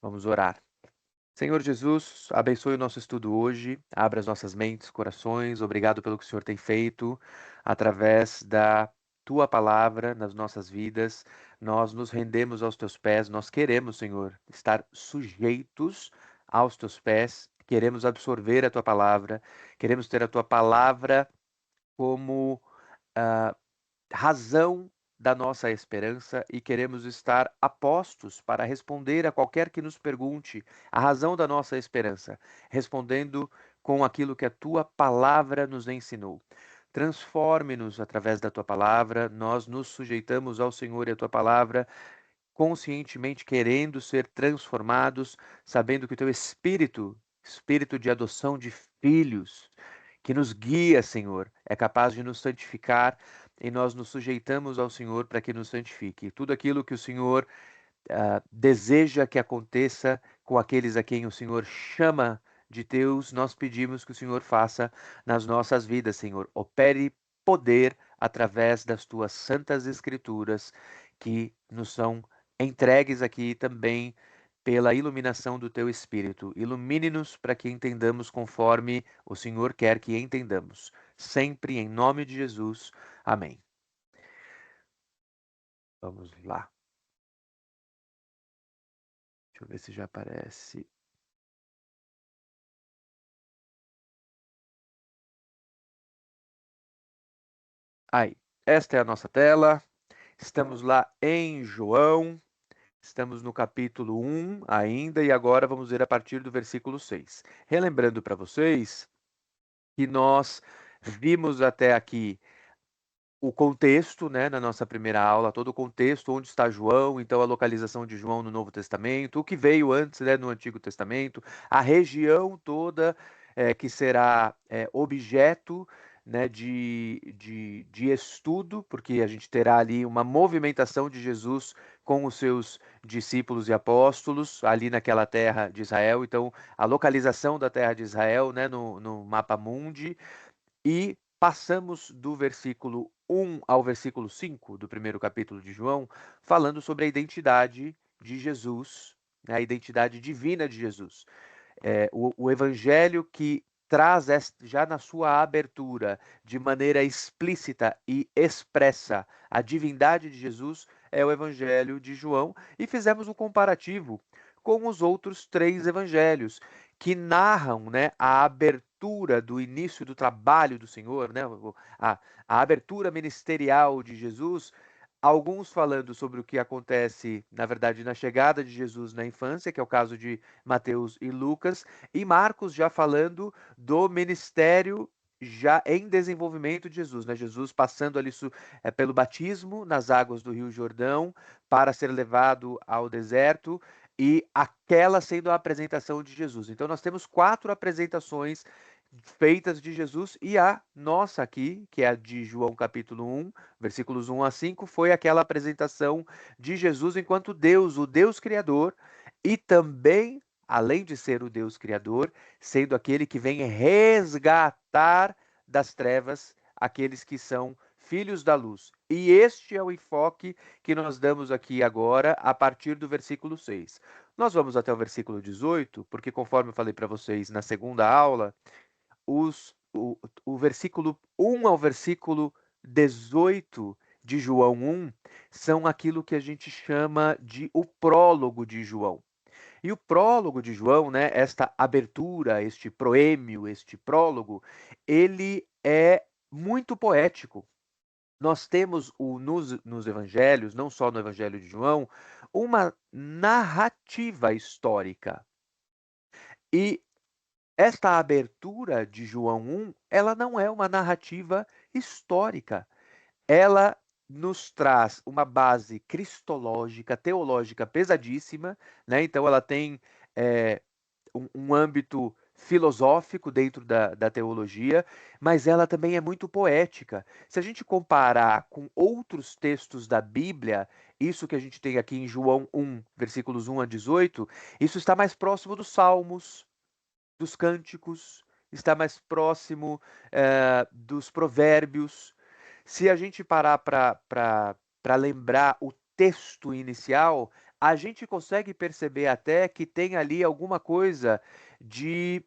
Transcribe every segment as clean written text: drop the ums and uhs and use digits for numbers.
Vamos orar. Senhor Jesus, abençoe o nosso estudo hoje, abra as nossas mentes, corações. Obrigado pelo que o Senhor tem feito através da tua palavra nas nossas vidas. Nós nos rendemos aos teus pés, nós queremos, Senhor, estar sujeitos aos teus pés, queremos absorver a tua palavra, queremos ter a tua palavra como ah, razão da nossa esperança e queremos estar apostos para responder a qualquer que nos pergunte a razão da nossa esperança, respondendo com aquilo que a tua palavra nos ensinou. Transforme-nos através da tua palavra, nós nos sujeitamos ao Senhor e à tua palavra, conscientemente querendo ser transformados, sabendo que o teu espírito, espírito de adoção de filhos, que nos guia, Senhor, é capaz de nos santificar e nós nos sujeitamos ao Senhor para que nos santifique. Tudo aquilo que o Senhor deseja que aconteça com aqueles a quem o Senhor chama de teus, nós pedimos que o Senhor faça nas nossas vidas, Senhor. Opere poder através das tuas santas escrituras que nos são entregues aqui também pela iluminação do teu Espírito. Ilumine-nos para que entendamos conforme o Senhor quer que entendamos. Sempre em nome de Jesus. Amém. Vamos lá. Deixa eu ver se já aparece. Aí, esta é a nossa tela. Estamos lá em João. Estamos no capítulo 1 ainda e agora vamos ver a partir do versículo 6. Relembrando para vocês que nós vimos até aqui o contexto, né, na nossa primeira aula, todo o contexto, onde está João, então a localização de João no Novo Testamento, o que veio antes, né, no Antigo Testamento, a região toda que será objeto, né, de estudo, porque a gente terá ali uma movimentação de Jesus com os seus discípulos e apóstolos ali naquela terra de Israel, então a localização da terra de Israel, né, no mapa mundi, e passamos do versículo 1 ao versículo 5 do primeiro capítulo de João, falando sobre a identidade de Jesus, né, a identidade divina de Jesus. O evangelho que traz já na sua abertura, de maneira explícita e expressa, a divindade de Jesus é o evangelho de João, e fizemos um comparativo com os outros três evangelhos que narram, né, a abertura do início do trabalho do Senhor, né, a abertura ministerial de Jesus. Alguns falando sobre o que acontece, na verdade, na chegada de Jesus na infância, que é o caso de Mateus e Lucas, e Marcos já falando do ministério já em desenvolvimento de Jesus, né? Jesus passando ali pelo batismo nas águas do Rio Jordão para ser levado ao deserto e aquela sendo a apresentação de Jesus. Então nós temos 4 apresentações feitas de Jesus e a nossa aqui, que é a de João capítulo 1, versículos 1 a 5, foi aquela apresentação de Jesus enquanto Deus, o Deus Criador, e também, além de ser o Deus Criador, sendo aquele que vem resgatar das trevas aqueles que são filhos da luz. E este é o enfoque que nós damos aqui agora, a partir do versículo 6. Nós vamos até o versículo 18, porque conforme eu falei para vocês na segunda aula, o versículo 1 ao versículo 18 de João 1 são aquilo que a gente chama de o prólogo de João. E o prólogo de João, né, esta abertura, este proêmio, este prólogo, ele é muito poético. Nós temos nos evangelhos, não só no evangelho de João, uma narrativa histórica. E esta abertura de João 1, ela não é uma narrativa histórica. Ela nos traz uma base cristológica, teológica pesadíssima, né? Então ela tem um âmbito filosófico dentro da teologia, mas ela também é muito poética. Se a gente comparar com outros textos da Bíblia, isso que a gente tem aqui em João 1, versículos 1 a 18, isso está mais próximo dos Salmos, dos cânticos, está mais próximo dos provérbios. Se a gente parar para lembrar o texto inicial, a gente consegue perceber até que tem ali alguma coisa de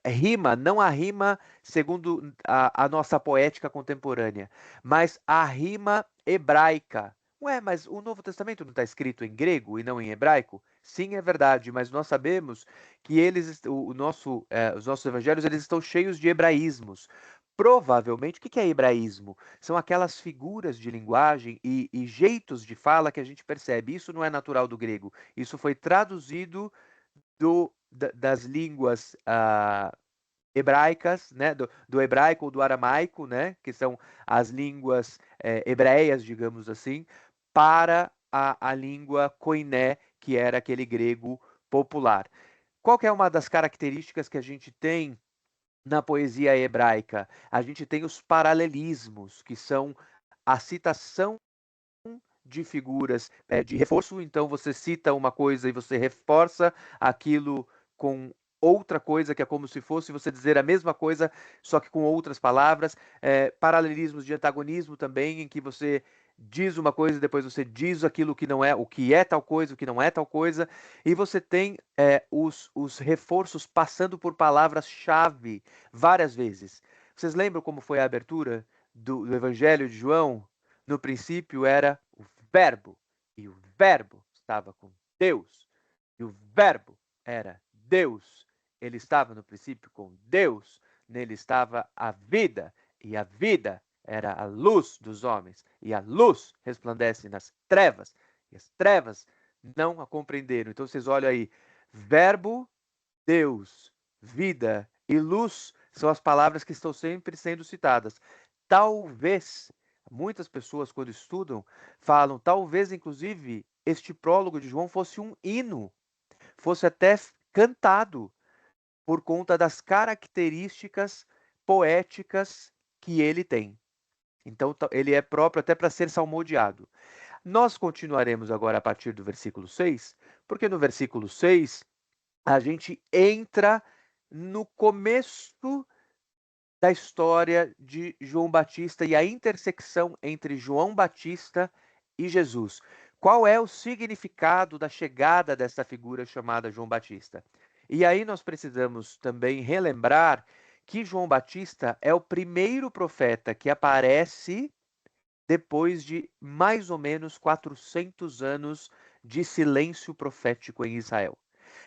rima, não a rima segundo a nossa poética contemporânea, mas a rima hebraica. Ué, mas o Novo Testamento não está escrito em grego e não em hebraico? Sim, é verdade, mas nós sabemos que os nossos evangelhos eles estão cheios de hebraísmos. Provavelmente, o que é hebraísmo? São aquelas figuras de linguagem e jeitos de fala que a gente percebe. Isso não é natural do grego. Isso foi traduzido das línguas hebraicas, né, do hebraico ou do aramaico, né, que são as línguas hebreias, digamos assim, para a língua koiné, que era aquele grego popular. Qual que é uma das características que a gente tem na poesia hebraica? A gente tem os paralelismos, que são a citação de figuras de reforço, então você cita uma coisa e você reforça aquilo com outra coisa, que é como se fosse você dizer a mesma coisa, só que com outras palavras. Paralelismos de antagonismo também, em que você diz uma coisa e depois você diz aquilo que não é, o que é tal coisa, o que não é tal coisa, e você tem os reforços passando por palavras-chave várias vezes. Vocês lembram como foi a abertura do Evangelho de João? No princípio era o Verbo, e o Verbo estava com Deus, e o Verbo era Deus. Ele estava no princípio com Deus, nele estava a vida, e a vida era a luz dos homens, e a luz resplandece nas trevas, e as trevas não a compreenderam. Então vocês olham aí, Verbo, Deus, vida e luz são as palavras que estão sempre sendo citadas. Talvez, muitas pessoas quando estudam, falam, talvez inclusive este prólogo de João fosse um hino, fosse até cantado por conta das características poéticas que ele tem. Então, ele é próprio até para ser salmodiado. Nós continuaremos agora a partir do versículo 6, porque no versículo 6 a gente entra no começo da história de João Batista e a intersecção entre João Batista e Jesus. Qual é o significado da chegada dessa figura chamada João Batista? E aí nós precisamos também relembrar que João Batista é o primeiro profeta que aparece depois de mais ou menos 400 anos de silêncio profético em Israel.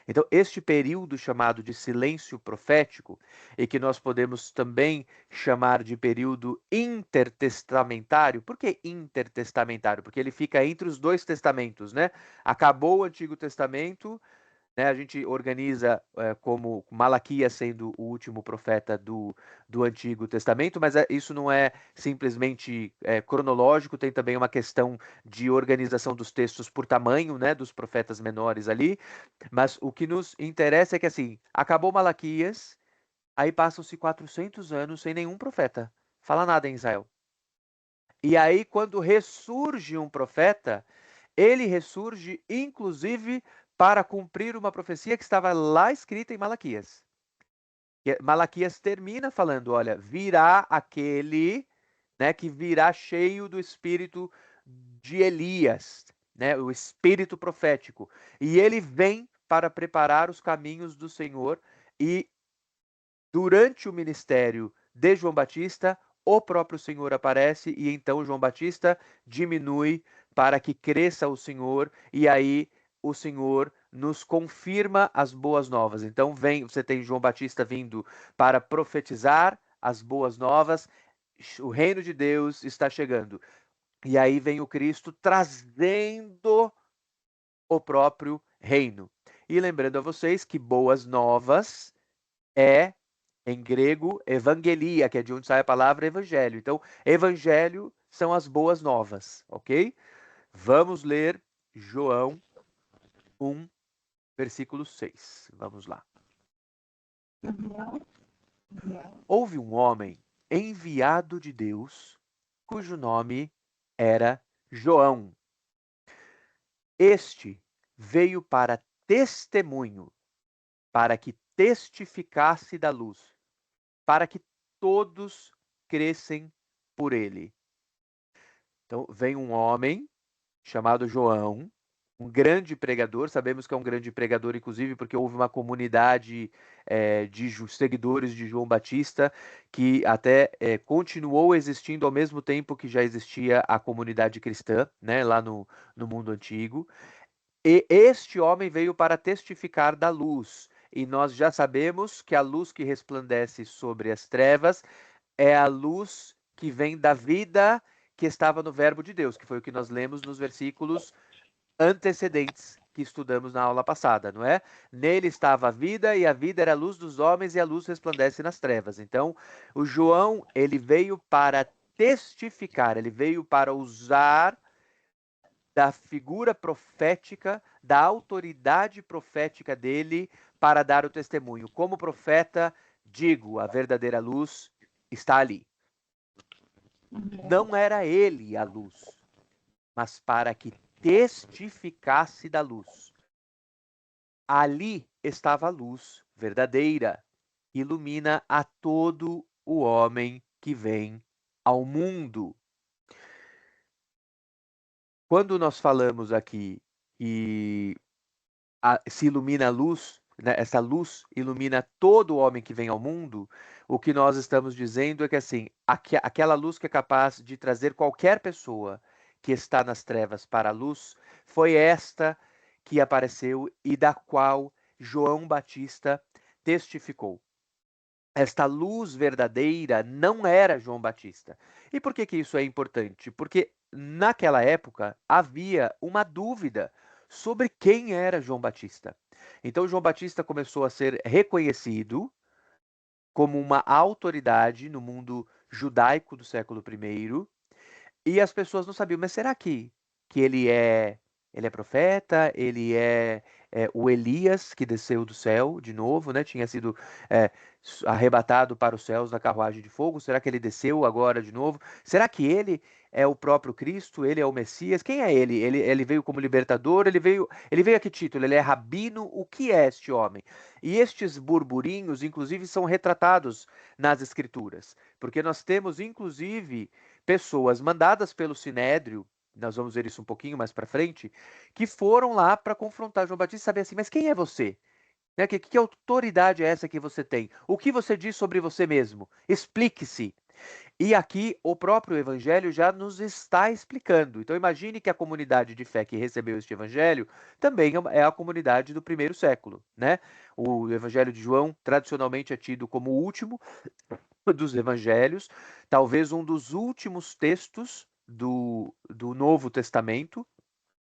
Então, este período chamado de silêncio profético, e que nós podemos também chamar de período intertestamentário. Por que intertestamentário? Porque ele fica entre os dois testamentos, né? Acabou o Antigo Testamento, né? A gente organiza como Malaquias sendo o último profeta do Antigo Testamento, mas isso não é simplesmente cronológico, tem também uma questão de organização dos textos por tamanho, né, dos profetas menores ali. Mas o que nos interessa é que, assim, acabou Malaquias, aí passam-se 400 anos sem nenhum profeta. Fala nada em Israel. E aí, quando ressurge um profeta, ele ressurge, inclusive, para cumprir uma profecia que estava lá escrita em Malaquias. Malaquias termina falando: olha, virá aquele, né, que virá cheio do espírito de Elias, né, o espírito profético. E ele vem para preparar os caminhos do Senhor. E durante o ministério de João Batista, o próprio Senhor aparece e então João Batista diminui para que cresça o Senhor, e aí o Senhor nos confirma as boas novas. Então você tem João Batista vindo para profetizar as boas novas, o reino de Deus está chegando. E aí vem o Cristo trazendo o próprio reino. E lembrando a vocês que boas novas é, em grego, evangelia, que é de onde sai a palavra evangelho. Então, evangelho são as boas novas, ok? Vamos ler João 1, versículo 6. Vamos lá. Houve um homem enviado de Deus, cujo nome era João. Este veio para testemunho, para que testificasse da luz, para que todos crescem por ele. Então, vem um homem chamado João, um grande pregador, sabemos que é um grande pregador, inclusive, porque houve uma comunidade seguidores de João Batista que até continuou existindo ao mesmo tempo que já existia a comunidade cristã, né, lá no mundo antigo. E este homem veio para testificar da luz. E nós já sabemos que a luz que resplandece sobre as trevas é a luz que vem da vida que estava no Verbo de Deus, que foi o que nós lemos nos versículos antecedentes que estudamos na aula passada, não é? Nele estava a vida e a vida era a luz dos homens e a luz resplandece nas trevas. Então, o João, ele veio para testificar, ele veio para usar da figura profética, da autoridade profética dele para dar o testemunho. Como profeta, digo, a verdadeira luz está ali. Não era ele a luz, mas para que testificasse da luz. Ali estava a luz verdadeira, que ilumina a todo o homem que vem ao mundo. Quando nós falamos aqui que se ilumina a luz, né, essa luz ilumina todo homem que vem ao mundo, o que nós estamos dizendo é que assim, aquela luz que é capaz de trazer qualquer pessoa que está nas trevas para a luz, foi esta que apareceu e da qual João Batista testificou. Esta luz verdadeira não era João Batista. E por que que isso é importante? Porque naquela época havia uma dúvida sobre quem era João Batista. Então João Batista começou a ser reconhecido como uma autoridade no mundo judaico do século I, e as pessoas não sabiam, mas será que ele é profeta? Ele é o Elias que desceu do céu de novo, né? Tinha sido é, arrebatado para os céus na carruagem de fogo. Será que ele desceu agora de novo? Será que ele é o próprio Cristo? Ele é o Messias? Quem é ele? Ele veio como libertador? Ele veio a que título? Ele é rabino? O que é este homem? E estes burburinhos, inclusive, são retratados nas Escrituras, porque nós temos, inclusive, pessoas mandadas pelo Sinédrio, nós vamos ver isso um pouquinho mais para frente, que foram lá para confrontar João Batista e saber assim, mas quem é você? Né? Que autoridade é essa que você tem? O que você diz sobre você mesmo? Explique-se. E aqui o próprio evangelho já nos está explicando. Então imagine que a comunidade de fé que recebeu este evangelho também é a comunidade do primeiro século, né? O evangelho de João tradicionalmente é tido como o último dos evangelhos, talvez um dos últimos textos do Novo Testamento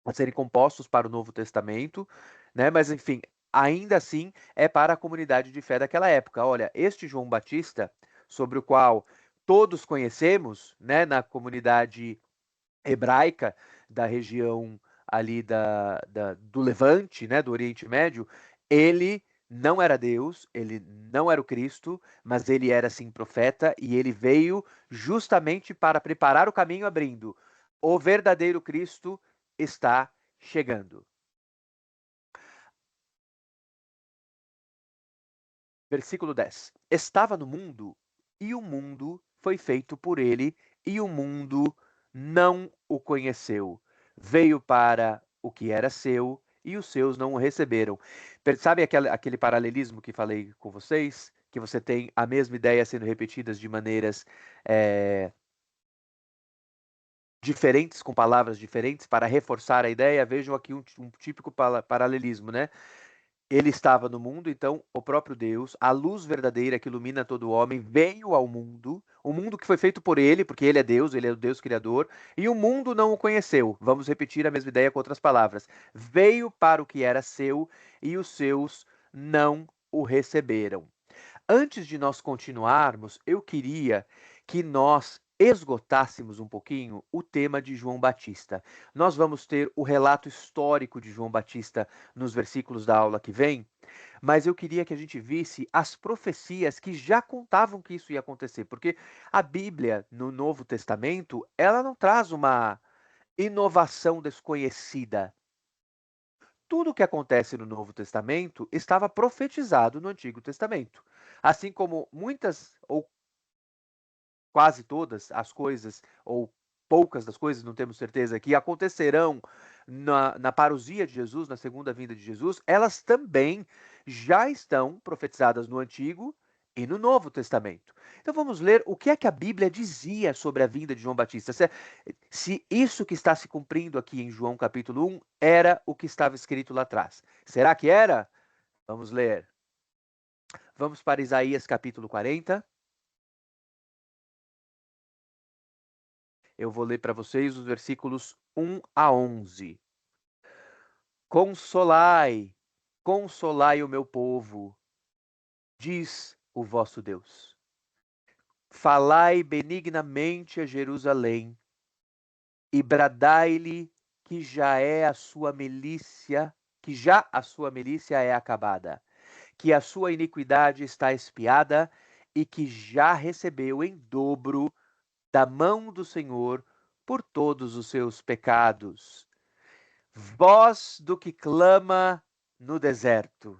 a serem compostos para o Novo Testamento, né? Mas enfim, ainda assim é para a comunidade de fé daquela época. Olha, este João Batista, sobre o qual todos conhecemos, né, na comunidade hebraica da região ali do Levante, né, do Oriente Médio, ele não era Deus, ele não era o Cristo, mas ele era sim profeta e ele veio justamente para preparar o caminho, abrindo. O verdadeiro Cristo está chegando. Versículo 10. Estava no mundo, e o mundo foi feito por ele, e o mundo não o conheceu. Veio para o que era seu, e os seus não o receberam. Sabe aquele paralelismo que falei com vocês? Que você tem a mesma ideia sendo repetidas de maneiras diferentes, com palavras diferentes, para reforçar a ideia? Vejam aqui um típico paralelismo, né? Ele estava no mundo, então o próprio Deus, a luz verdadeira que ilumina todo homem, veio ao mundo, o mundo que foi feito por ele, porque ele é Deus, ele é o Deus criador, e o mundo não o conheceu. Vamos repetir a mesma ideia com outras palavras. Veio para o que era seu e os seus não o receberam. Antes de nós continuarmos, eu queria que nós esgotássemos um pouquinho o tema de João Batista. Nós vamos ter o relato histórico de João Batista nos versículos da aula que vem, mas eu queria que a gente visse as profecias que já contavam que isso ia acontecer, porque a Bíblia, no Novo Testamento, ela não traz uma inovação desconhecida. Tudo o que acontece no Novo Testamento estava profetizado no Antigo Testamento. Assim como muitas ou quase todas as coisas, ou poucas das coisas, não temos certeza, que acontecerão na parousia de Jesus, na segunda vinda de Jesus, elas também já estão profetizadas no Antigo e no Novo Testamento. Então vamos ler o que é que a Bíblia dizia sobre a vinda de João Batista. Se isso que está se cumprindo aqui em João capítulo 1 era o que estava escrito lá atrás. Será que era? Vamos ler. Vamos para Isaías capítulo 40. Eu vou ler para vocês os versículos 1 a 11. Consolai, consolai o meu povo, diz o vosso Deus. Falai benignamente a Jerusalém e bradai-lhe que já a sua milícia é acabada, que a sua iniquidade está expiada e que já recebeu em dobro da mão do Senhor por todos os seus pecados. Voz do que clama no deserto,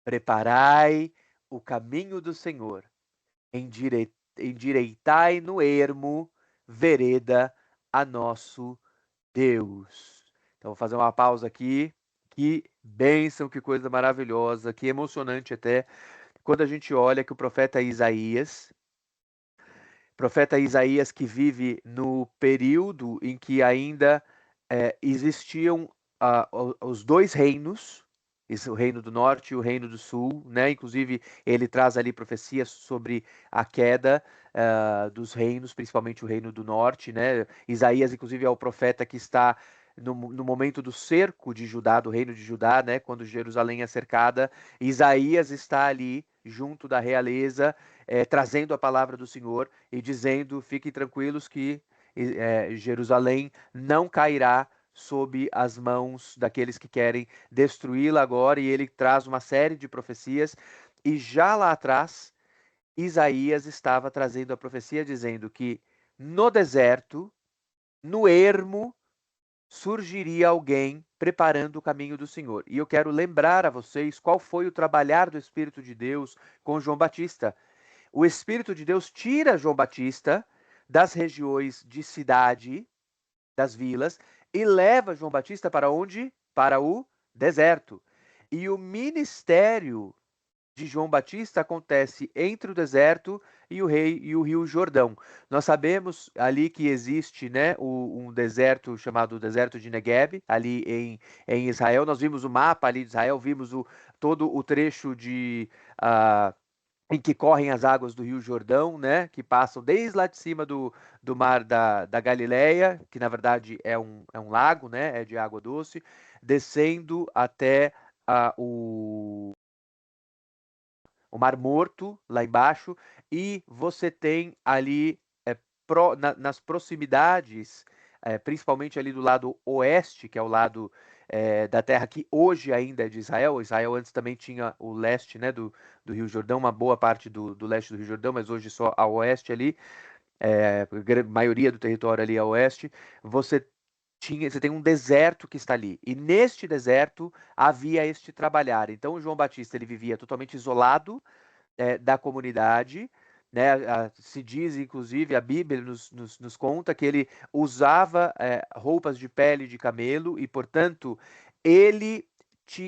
preparai o caminho do Senhor, endireitai no ermo vereda a nosso Deus. Então vou fazer uma pausa aqui. Que bênção, que coisa maravilhosa, que emocionante até, quando a gente olha que o profeta Isaías que vive no período em que ainda existiam os dois reinos, o reino do norte e o reino do sul, né? Inclusive ele traz ali profecias sobre a queda dos reinos, principalmente o reino do norte, né? Isaías, inclusive, é o profeta que está no momento do cerco de Judá, do reino de Judá, né? Quando Jerusalém é cercada, Isaías está ali junto da realeza, trazendo a palavra do Senhor e dizendo: fiquem tranquilos que Jerusalém não cairá sob as mãos daqueles que querem destruí-la agora. E ele traz uma série de profecias. E já lá atrás, Isaías estava trazendo a profecia dizendo que no deserto, no ermo, surgiria alguém preparando o caminho do Senhor. E eu quero lembrar a vocês qual foi o trabalhar do Espírito de Deus com João Batista. O Espírito de Deus tira João Batista das regiões de cidade, das vilas, e leva João Batista para onde? Para o deserto. E o ministério de João Batista acontece entre o deserto e o Rio Jordão. Nós sabemos ali que existe, né, um deserto chamado deserto de Negueb, ali em Israel. Nós vimos o mapa ali de Israel, vimos todo o trecho em que correm as águas do Rio Jordão, né, que passam desde lá de cima do mar da Galileia, que na verdade é um lago, né, é de água doce, descendo até o Mar Morto, lá embaixo, e você tem ali nas proximidades, principalmente ali do lado oeste, que é o lado da terra que hoje ainda é de Israel. Israel antes também tinha o leste, né, do Rio Jordão, uma boa parte do leste do Rio Jordão, mas hoje só a oeste ali, a maioria do território ali a oeste. Você tem um deserto que está ali, e neste deserto havia este trabalhar. Então o João Batista ele vivia totalmente isolado da comunidade, né? Se diz, inclusive, a Bíblia nos conta que ele usava roupas de pele de camelo e, portanto, ele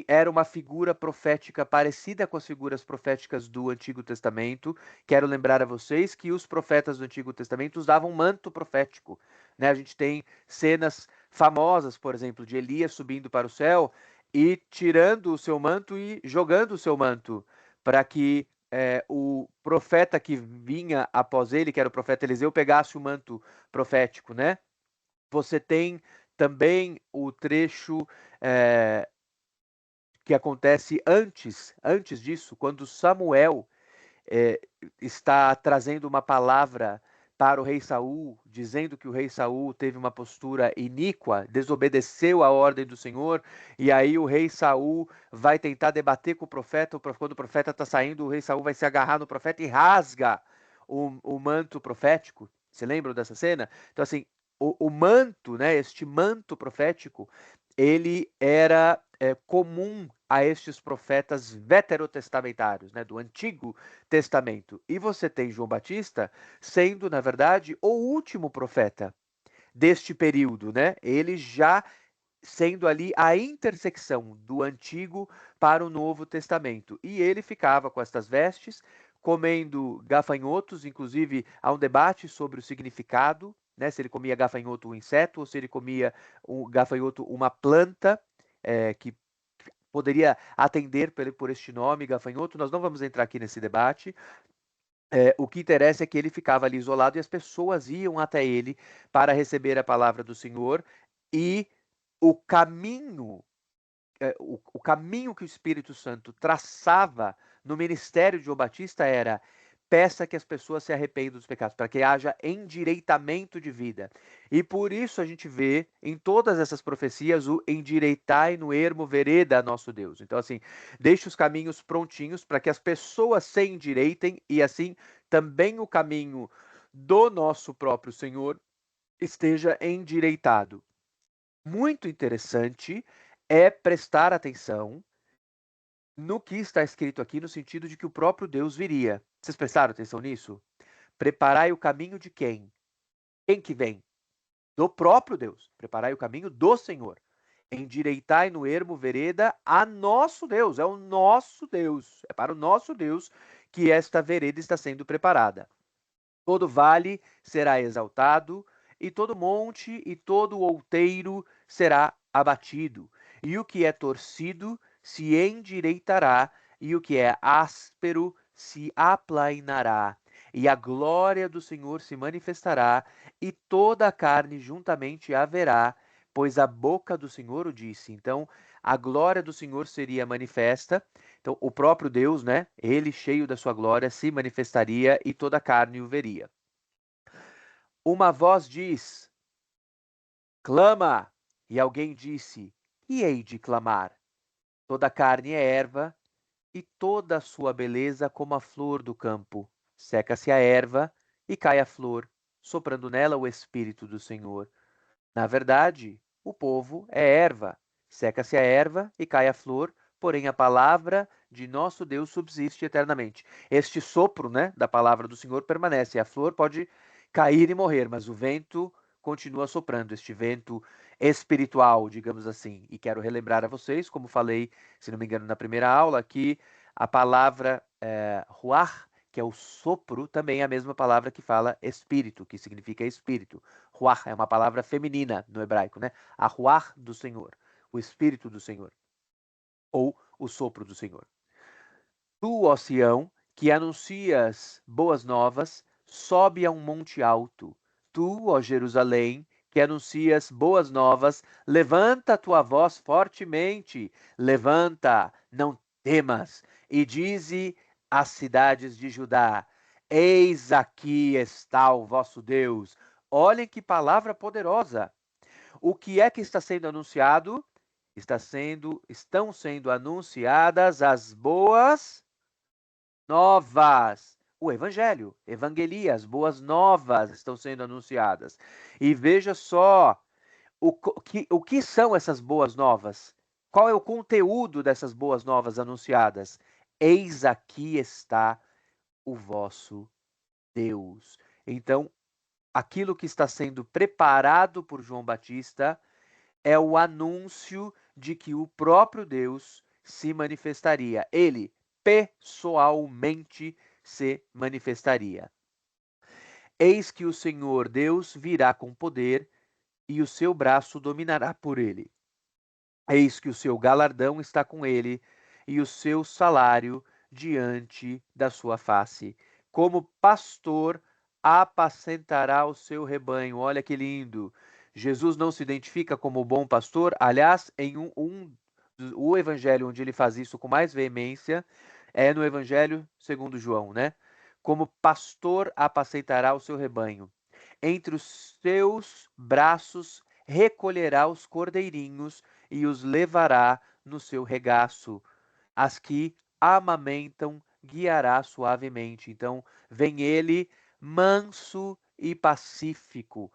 era uma figura profética parecida com as figuras proféticas do Antigo Testamento. Quero lembrar a vocês que os profetas do Antigo Testamento usavam manto profético, né? A gente tem cenas famosas, por exemplo, de Elias subindo para o céu e tirando o seu manto e jogando o seu manto, para que o profeta que vinha após ele, que era o profeta Eliseu, pegasse o manto profético, né? Você tem também o trecho que acontece antes disso, quando Samuel está trazendo uma palavra para o rei Saul, dizendo que o rei Saul teve uma postura iníqua, desobedeceu a ordem do Senhor, e aí o rei Saul vai tentar debater com o profeta. Quando o profeta está saindo, o rei Saul vai se agarrar no profeta e rasga o manto profético. Você lembra dessa cena? Então, assim, o manto, né, este manto profético, ele era comum a estes profetas veterotestamentários, né, do Antigo Testamento. E você tem João Batista sendo, na verdade, o último profeta deste período, né? Ele já sendo ali a intersecção do Antigo para o Novo Testamento. E ele ficava com estas vestes, comendo gafanhotos, inclusive há um debate sobre o significado, né, se ele comia gafanhoto um inseto ou se ele comia um gafanhoto uma planta, que poderia atender por este nome, gafanhoto. Nós não vamos entrar aqui nesse debate. O que interessa é que ele ficava ali isolado e as pessoas iam até ele para receber a palavra do Senhor, e o caminho, o caminho que o Espírito Santo traçava no ministério de João Batista era: peça que as pessoas se arrependam dos pecados, para que haja endireitamento de vida. E por isso a gente vê em todas essas profecias o endireitai no ermo vereda nosso Deus. Então, assim, deixe os caminhos prontinhos para que as pessoas se endireitem e assim também o caminho do nosso próprio Senhor esteja endireitado. Muito interessante é prestar atenção no que está escrito aqui, no sentido de que o próprio Deus viria. Vocês prestaram atenção nisso? Preparai o caminho de quem? Quem que vem? Do próprio Deus. Preparai o caminho do Senhor. Endireitai no ermo vereda a nosso Deus. É o nosso Deus. É para o nosso Deus que esta vereda está sendo preparada. Todo vale será exaltado, e todo monte e todo outeiro será abatido. E o que é torcido se endireitará, e o que é áspero se aplainará. E a glória do Senhor se manifestará, e toda a carne juntamente haverá, pois a boca do Senhor o disse. Então, a glória do Senhor seria manifesta. Então, o próprio Deus, né? Ele, cheio da sua glória, se manifestaria e toda a carne o veria. Uma voz diz: clama! E alguém disse: que hei de clamar? Toda a carne é erva, e toda a sua beleza como a flor do campo. Seca-se a erva e cai a flor, soprando nela o Espírito do Senhor. Na verdade, o povo é erva. Seca-se a erva e cai a flor, porém a palavra de nosso Deus subsiste eternamente. Este sopro, né, da palavra do Senhor permanece. A flor pode cair e morrer, mas o vento continua soprando, este vento espiritual, digamos assim. E quero relembrar a vocês, como falei, se não me engano, na primeira aula, que a palavra ruach, que é o sopro, também é a mesma palavra que fala espírito, que significa espírito. Ruach é uma palavra feminina no hebraico, né? A ruach do Senhor, o Espírito do Senhor, ou o sopro do Senhor. Tu, ó Sião, que anuncias boas novas, sobe a um monte alto. Tu, ó Jerusalém, que anuncias boas novas, levanta a tua voz fortemente, levanta, não temas, e dize às cidades de Judá: eis aqui está o vosso Deus. Olhem que palavra poderosa. O que é que está sendo anunciado? Estão sendo anunciadas as boas novas. O evangelho, evangelia, as boas novas estão sendo anunciadas. E veja só o que são essas boas novas. Qual é o conteúdo dessas boas novas anunciadas? Eis aqui está o vosso Deus. Então, aquilo que está sendo preparado por João Batista é o anúncio de que o próprio Deus se manifestaria. Ele pessoalmente se manifestaria. Eis que o Senhor Deus virá com poder e o seu braço dominará por ele. Eis que o seu galardão está com ele e o seu salário diante da sua face. Como pastor, apacentará o seu rebanho. Olha que lindo. Jesus não se identifica como bom pastor. Aliás, em o evangelho onde ele faz isso com mais veemência é no evangelho segundo João, né? Como pastor apacentará o seu rebanho. Entre os seus braços recolherá os cordeirinhos e os levará no seu regaço. As que amamentam guiará suavemente. Então, vem ele manso e pacífico,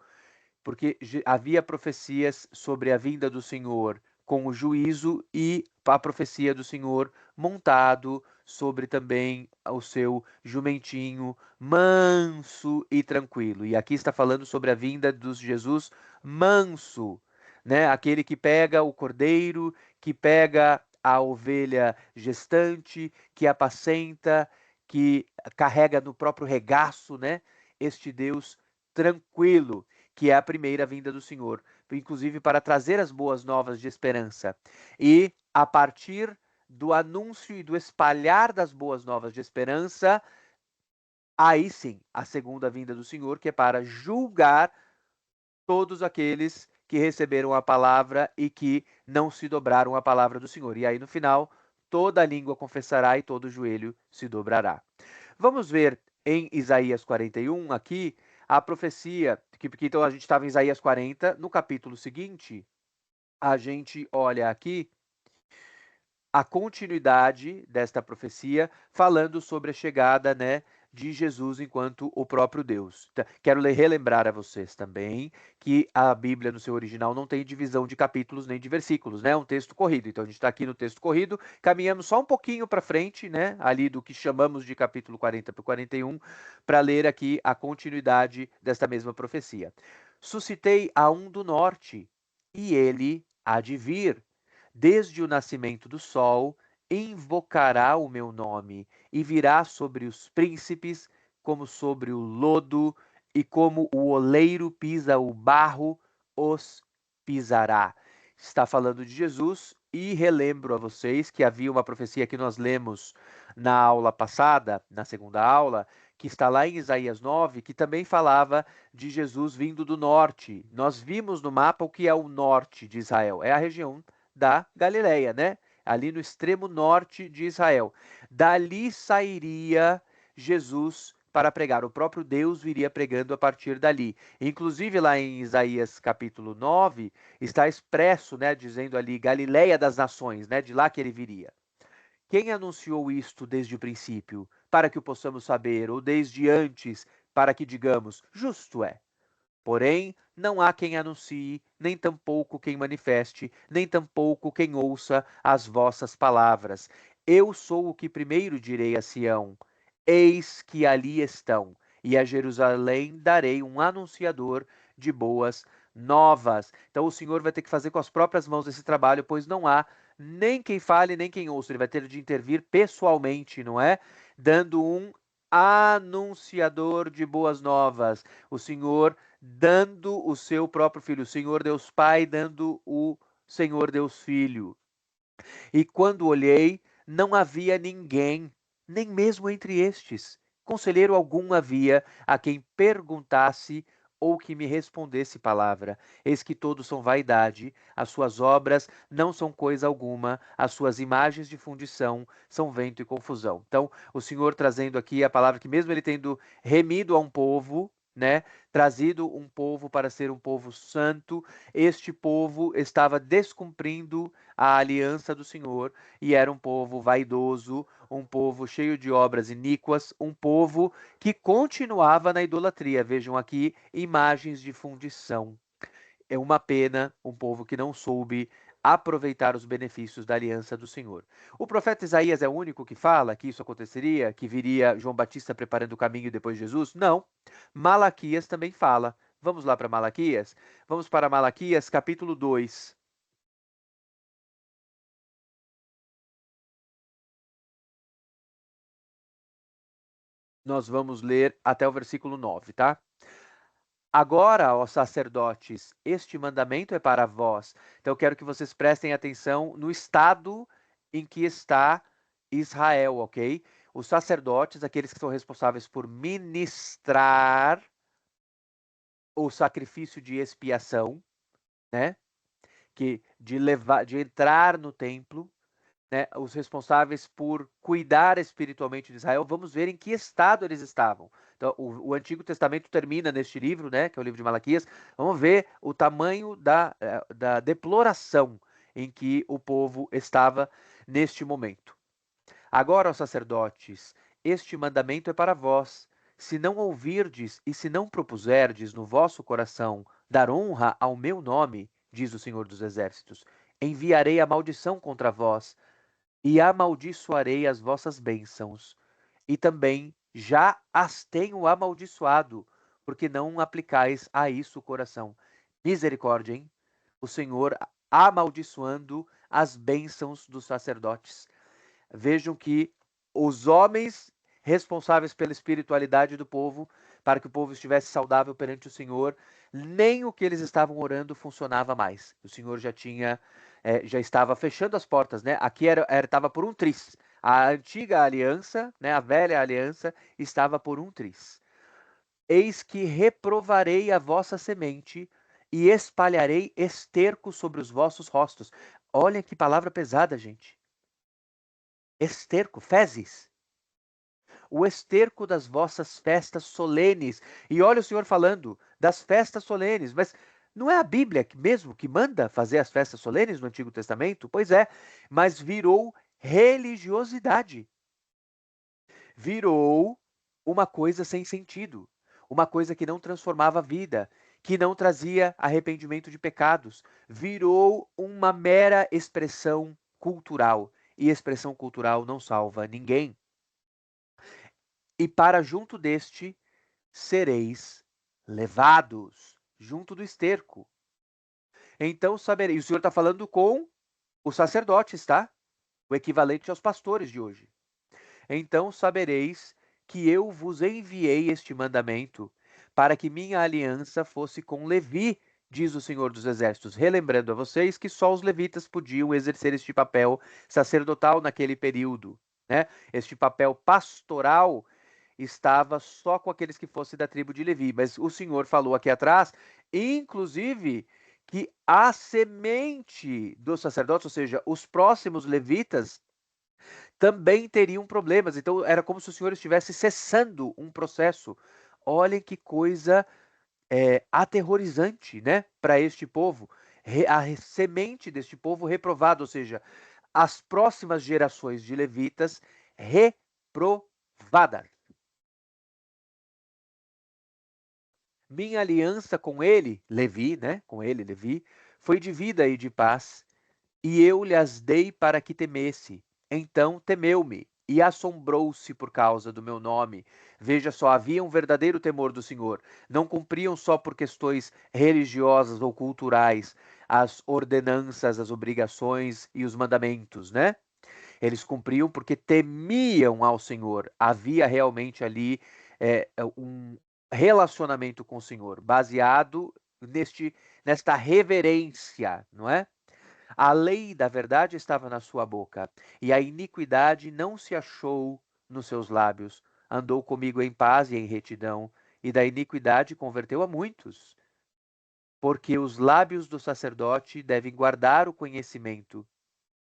porque havia profecias sobre a vinda do Senhor com o juízo e a profecia do Senhor montado sobre também o seu jumentinho manso e tranquilo. E aqui está falando sobre a vinda dos Jesus manso. né? Aquele que pega o cordeiro, que pega a ovelha gestante, que apacenta, que carrega no próprio regaço, né? Este Deus tranquilo, que é a primeira vinda do Senhor, inclusive para trazer as boas novas de esperança. E a partir do anúncio e do espalhar das boas novas de esperança, aí sim, a segunda vinda do Senhor, que é para julgar todos aqueles que receberam a palavra e que não se dobraram à palavra do Senhor. E aí no final, toda língua confessará e todo joelho se dobrará. Vamos ver em Isaías 41 aqui a profecia, porque então a gente estava em Isaías 40, no capítulo seguinte, a gente olha aqui a continuidade desta profecia, falando sobre a chegada, né, de Jesus enquanto o próprio Deus. Quero relembrar a vocês também que a Bíblia no seu original não tem divisão de capítulos nem de versículos, né? É um texto corrido. Então a gente está aqui no texto corrido, caminhamos só um pouquinho para frente, né? Ali do que chamamos de capítulo 40 para o 41, para ler aqui a continuidade desta mesma profecia. Suscitei a um do norte, e ele há de vir desde o nascimento do sol, invocará o meu nome e virá sobre os príncipes como sobre o lodo, e como o oleiro pisa o barro, os pisará. Está falando de Jesus, e relembro a vocês que havia uma profecia que nós lemos na aula passada, na segunda aula, que está lá em Isaías 9, que também falava de Jesus vindo do norte. Nós vimos no mapa o que é o norte de Israel. É a região da Galileia, né? Ali no extremo norte de Israel. Dali sairia Jesus para pregar. O próprio Deus viria pregando a partir dali. Inclusive lá em Isaías capítulo 9, está expresso, né, dizendo ali Galileia das nações, né, de lá que ele viria. Quem anunciou isto desde o princípio, para que o possamos saber, ou desde antes, para que digamos, justo é. Porém, não há quem anuncie, nem tampouco quem manifeste, nem tampouco quem ouça as vossas palavras. Eu sou o que primeiro direi a Sião: eis que ali estão, e a Jerusalém darei um anunciador de boas novas. Então o Senhor vai ter que fazer com as próprias mãos esse trabalho, pois não há nem quem fale, nem quem ouça. Ele vai ter de intervir pessoalmente, não é? Dando um anunciador de boas novas. O Senhor dando o seu próprio filho, o Senhor Deus Pai dando o Senhor Deus Filho. E quando olhei, não havia ninguém, nem mesmo entre estes. Conselheiro algum havia a quem perguntasse ou que me respondesse palavra. Eis que todos são vaidade, as suas obras não são coisa alguma, as suas imagens de fundição são vento e confusão. Então, o Senhor trazendo aqui a palavra que mesmo ele tendo remido a um povo, né, trazido um povo para ser um povo santo, este povo estava descumprindo a aliança do Senhor, e era um povo vaidoso, um povo cheio de obras iníquas, um povo que continuava na idolatria. Vejam aqui imagens de fundição. É uma pena um povo que não soube aproveitar os benefícios da aliança do Senhor. O profeta Isaías é o único que fala que isso aconteceria, que viria João Batista preparando o caminho depois de Jesus? Não. Malaquias também fala. Vamos lá para Malaquias? Vamos para Malaquias, capítulo 2. Nós vamos ler até o versículo 9, tá? Agora, ó sacerdotes, este mandamento é para vós. Então, eu quero que vocês prestem atenção no estado em que está Israel, ok? Os sacerdotes, aqueles que são responsáveis por ministrar o sacrifício de expiação, né? Que de levar, de entrar no templo, né, os responsáveis por cuidar espiritualmente de Israel, vamos ver em que estado eles estavam. Então, o Antigo Testamento termina neste livro, né, que é o livro de Malaquias. Vamos ver o tamanho da deploração em que o povo estava neste momento. Agora, ó sacerdotes, este mandamento é para vós. Se não ouvirdes e se não propuserdes no vosso coração dar honra ao meu nome, diz o Senhor dos Exércitos, enviarei a maldição contra vós e amaldiçoarei as vossas bênçãos. E também já as tenho amaldiçoado, porque não aplicais a isso o coração. Misericórdia, hein? o Senhor amaldiçoando as bênçãos dos sacerdotes. Vejam que os homens responsáveis pela espiritualidade do povo, para que o povo estivesse saudável perante o Senhor, nem o que eles estavam orando funcionava mais. O Senhor já estava fechando as portas, né? Aqui estava por um tris. A antiga aliança, né, a velha aliança, estava por um tris. Eis que reprovarei a vossa semente e espalharei esterco sobre os vossos rostos. Olha que palavra pesada, gente. Esterco, fezes. O esterco das vossas festas solenes. E olha o Senhor falando das festas solenes, mas não é a Bíblia mesmo que manda fazer as festas solenes no Antigo Testamento? Pois é, mas virou religiosidade. Virou uma coisa sem sentido, uma coisa que não transformava a vida, que não trazia arrependimento de pecados. Virou uma mera expressão cultural. E expressão cultural não salva ninguém. E para junto deste sereis levados, junto do esterco. Então sabereis. O Senhor está falando com os sacerdotes, tá? O equivalente aos pastores de hoje. Então sabereis que eu vos enviei este mandamento para que minha aliança fosse com Levi, diz o Senhor dos Exércitos. Relembrando a vocês que só os levitas podiam exercer este papel sacerdotal naquele período, né? Este papel pastoral estava só com aqueles que fossem da tribo de Levi. Mas o Senhor falou aqui atrás, inclusive, que a semente dos sacerdotes, ou seja, os próximos levitas, também teriam problemas. Então era como se o Senhor estivesse cessando um processo. Olhem que coisa aterrorizante, né, para este povo. A semente deste povo reprovado, ou seja, as próximas gerações de levitas reprovadas. Minha aliança com ele, Levi, né? Com ele, Levi, foi de vida e de paz, e eu lhes dei para que temesse. Então temeu-me e assombrou-se por causa do meu nome. Veja só, havia um verdadeiro temor do Senhor. Não cumpriam só por questões religiosas ou culturais as ordenanças, as obrigações e os mandamentos, né? Eles cumpriam porque temiam ao Senhor. Havia realmente ali um relacionamento com o Senhor, baseado nesta reverência, não é? A lei da verdade estava na sua boca, e a iniquidade não se achou nos seus lábios. Andou comigo em paz e em retidão, e da iniquidade converteu a muitos. Porque os lábios do sacerdote devem guardar o conhecimento,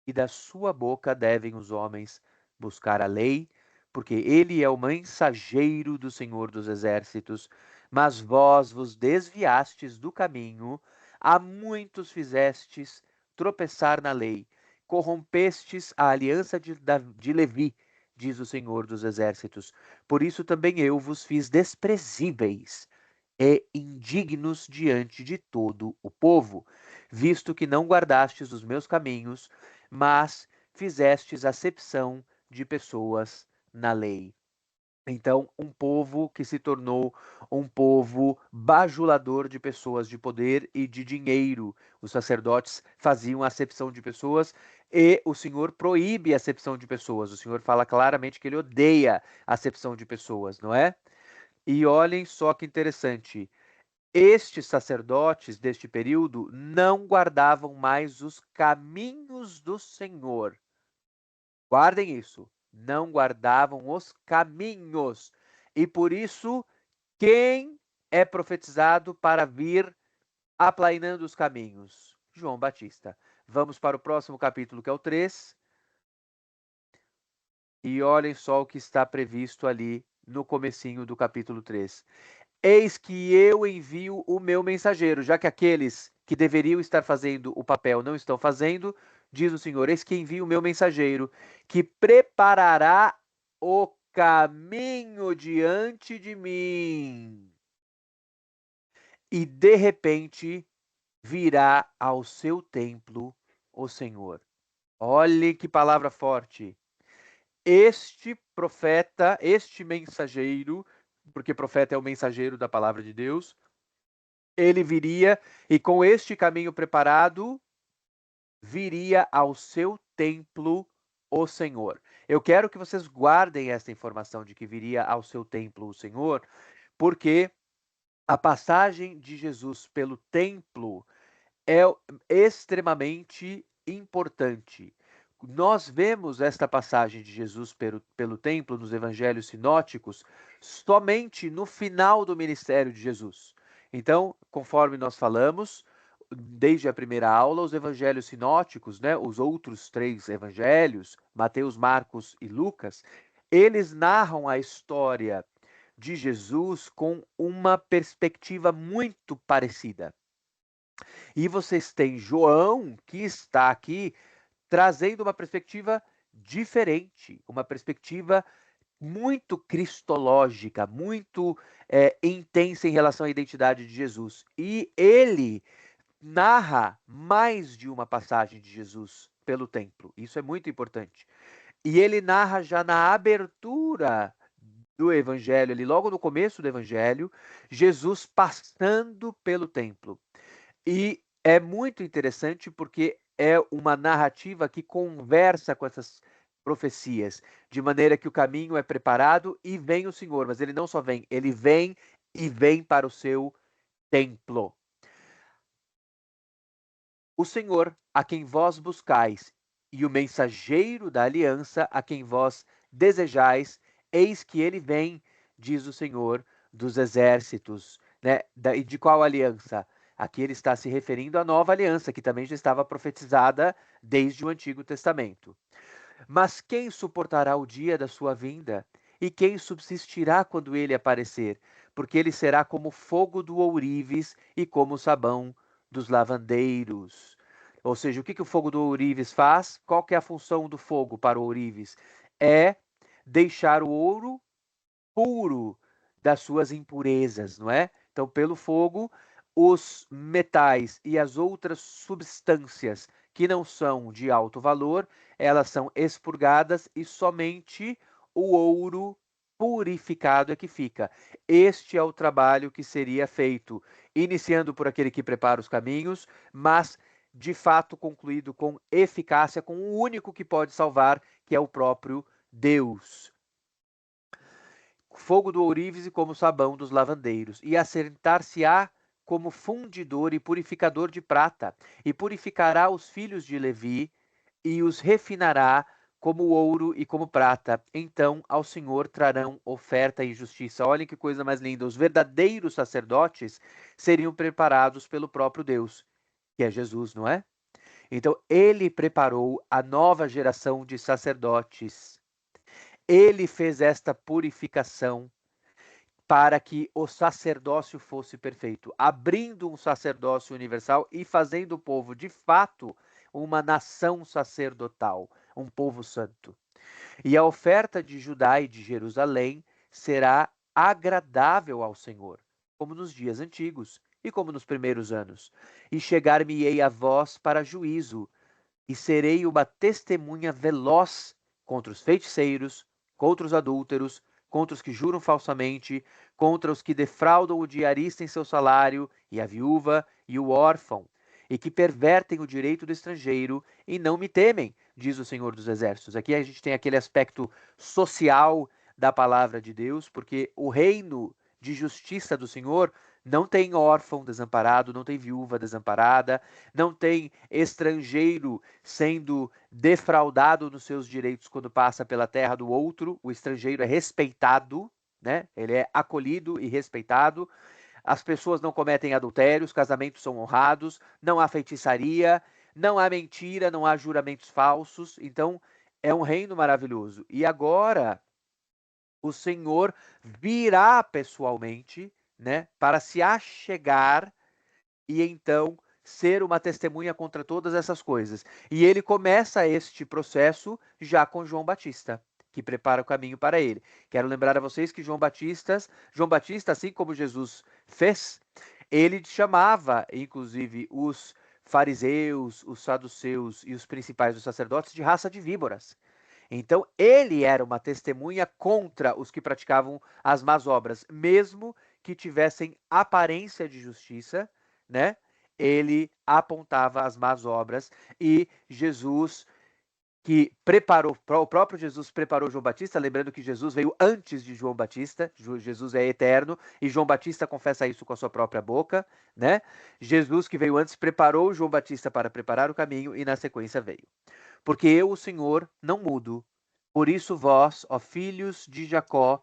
e da sua boca devem os homens buscar a lei, porque ele é o mensageiro do Senhor dos Exércitos. Mas vós vos desviastes do caminho, a muitos fizestes tropeçar na lei, corrompestes a aliança de Levi, diz o Senhor dos Exércitos. Por isso também eu vos fiz desprezíveis e indignos diante de todo o povo, visto que não guardastes os meus caminhos, mas fizestes acepção de pessoas na lei. Então, um povo que se tornou um povo bajulador de pessoas de poder e de dinheiro. Os sacerdotes faziam acepção de pessoas e o Senhor proíbe a acepção de pessoas. O Senhor fala claramente que ele odeia a acepção de pessoas, não é? E olhem só que interessante. Estes sacerdotes deste período não guardavam mais os caminhos do Senhor. Guardem isso. Não guardavam os caminhos. E por isso, quem é profetizado para vir aplainando os caminhos? João Batista. Vamos para o próximo capítulo, que é o 3. E olhem só o que está previsto ali no comecinho do capítulo 3. Eis que eu envio o meu mensageiro, já que aqueles que deveriam estar fazendo o papel não estão fazendo, diz o Senhor: eis que envio o meu mensageiro, que preparará o caminho diante de mim. E de repente virá ao seu templo o Senhor. Olhe que palavra forte. Este profeta, este mensageiro, porque profeta é o mensageiro da palavra de Deus, Ele viria e com este caminho preparado, viria ao seu templo o Senhor. Eu quero que vocês guardem essa informação de que viria ao seu templo o Senhor, porque a passagem de Jesus pelo templo é extremamente importante. Nós vemos esta passagem de Jesus pelo templo nos evangelhos sinóticos somente no final do ministério de Jesus. Então, conforme nós falamos, desde a primeira aula, os evangelhos sinóticos, né, os outros três evangelhos, Mateus, Marcos e Lucas, eles narram a história de Jesus com uma perspectiva muito parecida. E vocês têm João, que está aqui trazendo uma perspectiva diferente, uma perspectiva muito cristológica, muito intensa em relação à identidade de Jesus. E ele narra mais de uma passagem de Jesus pelo templo. Isso é muito importante. E ele narra já na abertura do evangelho, ali logo no começo do evangelho, Jesus passando pelo templo. E é muito interessante porque é uma narrativa que conversa com essas profecias, de maneira que o caminho é preparado e vem o Senhor, mas ele não só vem, ele vem e vem para o seu templo. O Senhor, a quem vós buscais, e o mensageiro da aliança, a quem vós desejais, eis que ele vem, diz o Senhor dos exércitos. Né? E de qual aliança? Aqui ele está se referindo à nova aliança, que também já estava profetizada desde o Antigo Testamento. Mas quem suportará o dia da sua vinda? E quem subsistirá quando ele aparecer? Porque ele será como fogo do ourives e como o sabão dos lavandeiros. Ou seja, o que o fogo do ourives faz? Qual que é a função do fogo para o ourives? É deixar o ouro puro das suas impurezas, não é? Então, pelo fogo, os metais e as outras substâncias que não são de alto valor, elas são expurgadas e somente o ouro purificado é que fica. Este é o trabalho que seria feito, iniciando por aquele que prepara os caminhos, mas de fato concluído com eficácia, com o único que pode salvar, que é o próprio Deus. Fogo do ourives e como sabão dos lavandeiros, e assentar-se-á como fundidor e purificador de prata, e purificará os filhos de Levi, e os refinará como ouro e como prata. Então ao Senhor trarão oferta e justiça. Olhem que coisa mais linda. Os verdadeiros sacerdotes seriam preparados pelo próprio Deus, que é Jesus, não é? Então ele preparou a nova geração de sacerdotes. Ele fez esta purificação para que o sacerdócio fosse perfeito, abrindo um sacerdócio universal e fazendo o povo, de fato, uma nação sacerdotal, um povo santo. E a oferta de Judá e de Jerusalém será agradável ao Senhor, como nos dias antigos e como nos primeiros anos. E chegar-me-ei a vós para juízo, e serei uma testemunha veloz contra os feiticeiros, contra os adúlteros, contra os que juram falsamente, contra os que defraudam o diarista em seu salário, e a viúva e o órfão, e que pervertem o direito do estrangeiro e não me temem, diz o Senhor dos Exércitos. Aqui a gente tem aquele aspecto social da palavra de Deus, porque o reino de justiça do Senhor não tem órfão desamparado, não tem viúva desamparada, não tem estrangeiro sendo defraudado nos seus direitos quando passa pela terra do outro. O estrangeiro é respeitado, né? Ele é acolhido e respeitado. As pessoas não cometem adultério, os casamentos são honrados, não há feitiçaria, não há mentira, não há juramentos falsos. Então, é um reino maravilhoso. E agora, o Senhor virá pessoalmente, né, para se achegar e então ser uma testemunha contra todas essas coisas. E ele começa este processo já com João Batista, que prepara o caminho para ele. Quero lembrar a vocês que João Batista, assim como Jesus fez, ele chamava, inclusive, os fariseus, os saduceus e os principais dos sacerdotes de raça de víboras. Então, ele era uma testemunha contra os que praticavam as más obras, mesmo que tivessem aparência de justiça, né? Ele apontava as más obras, e Jesus, que preparou, o próprio Jesus preparou João Batista, lembrando que Jesus veio antes de João Batista, Jesus é eterno, e João Batista confessa isso com a sua própria boca, né? Jesus, que veio antes, preparou João Batista para preparar o caminho, e na sequência veio. Porque eu, o Senhor, não mudo, por isso vós, ó filhos de Jacó,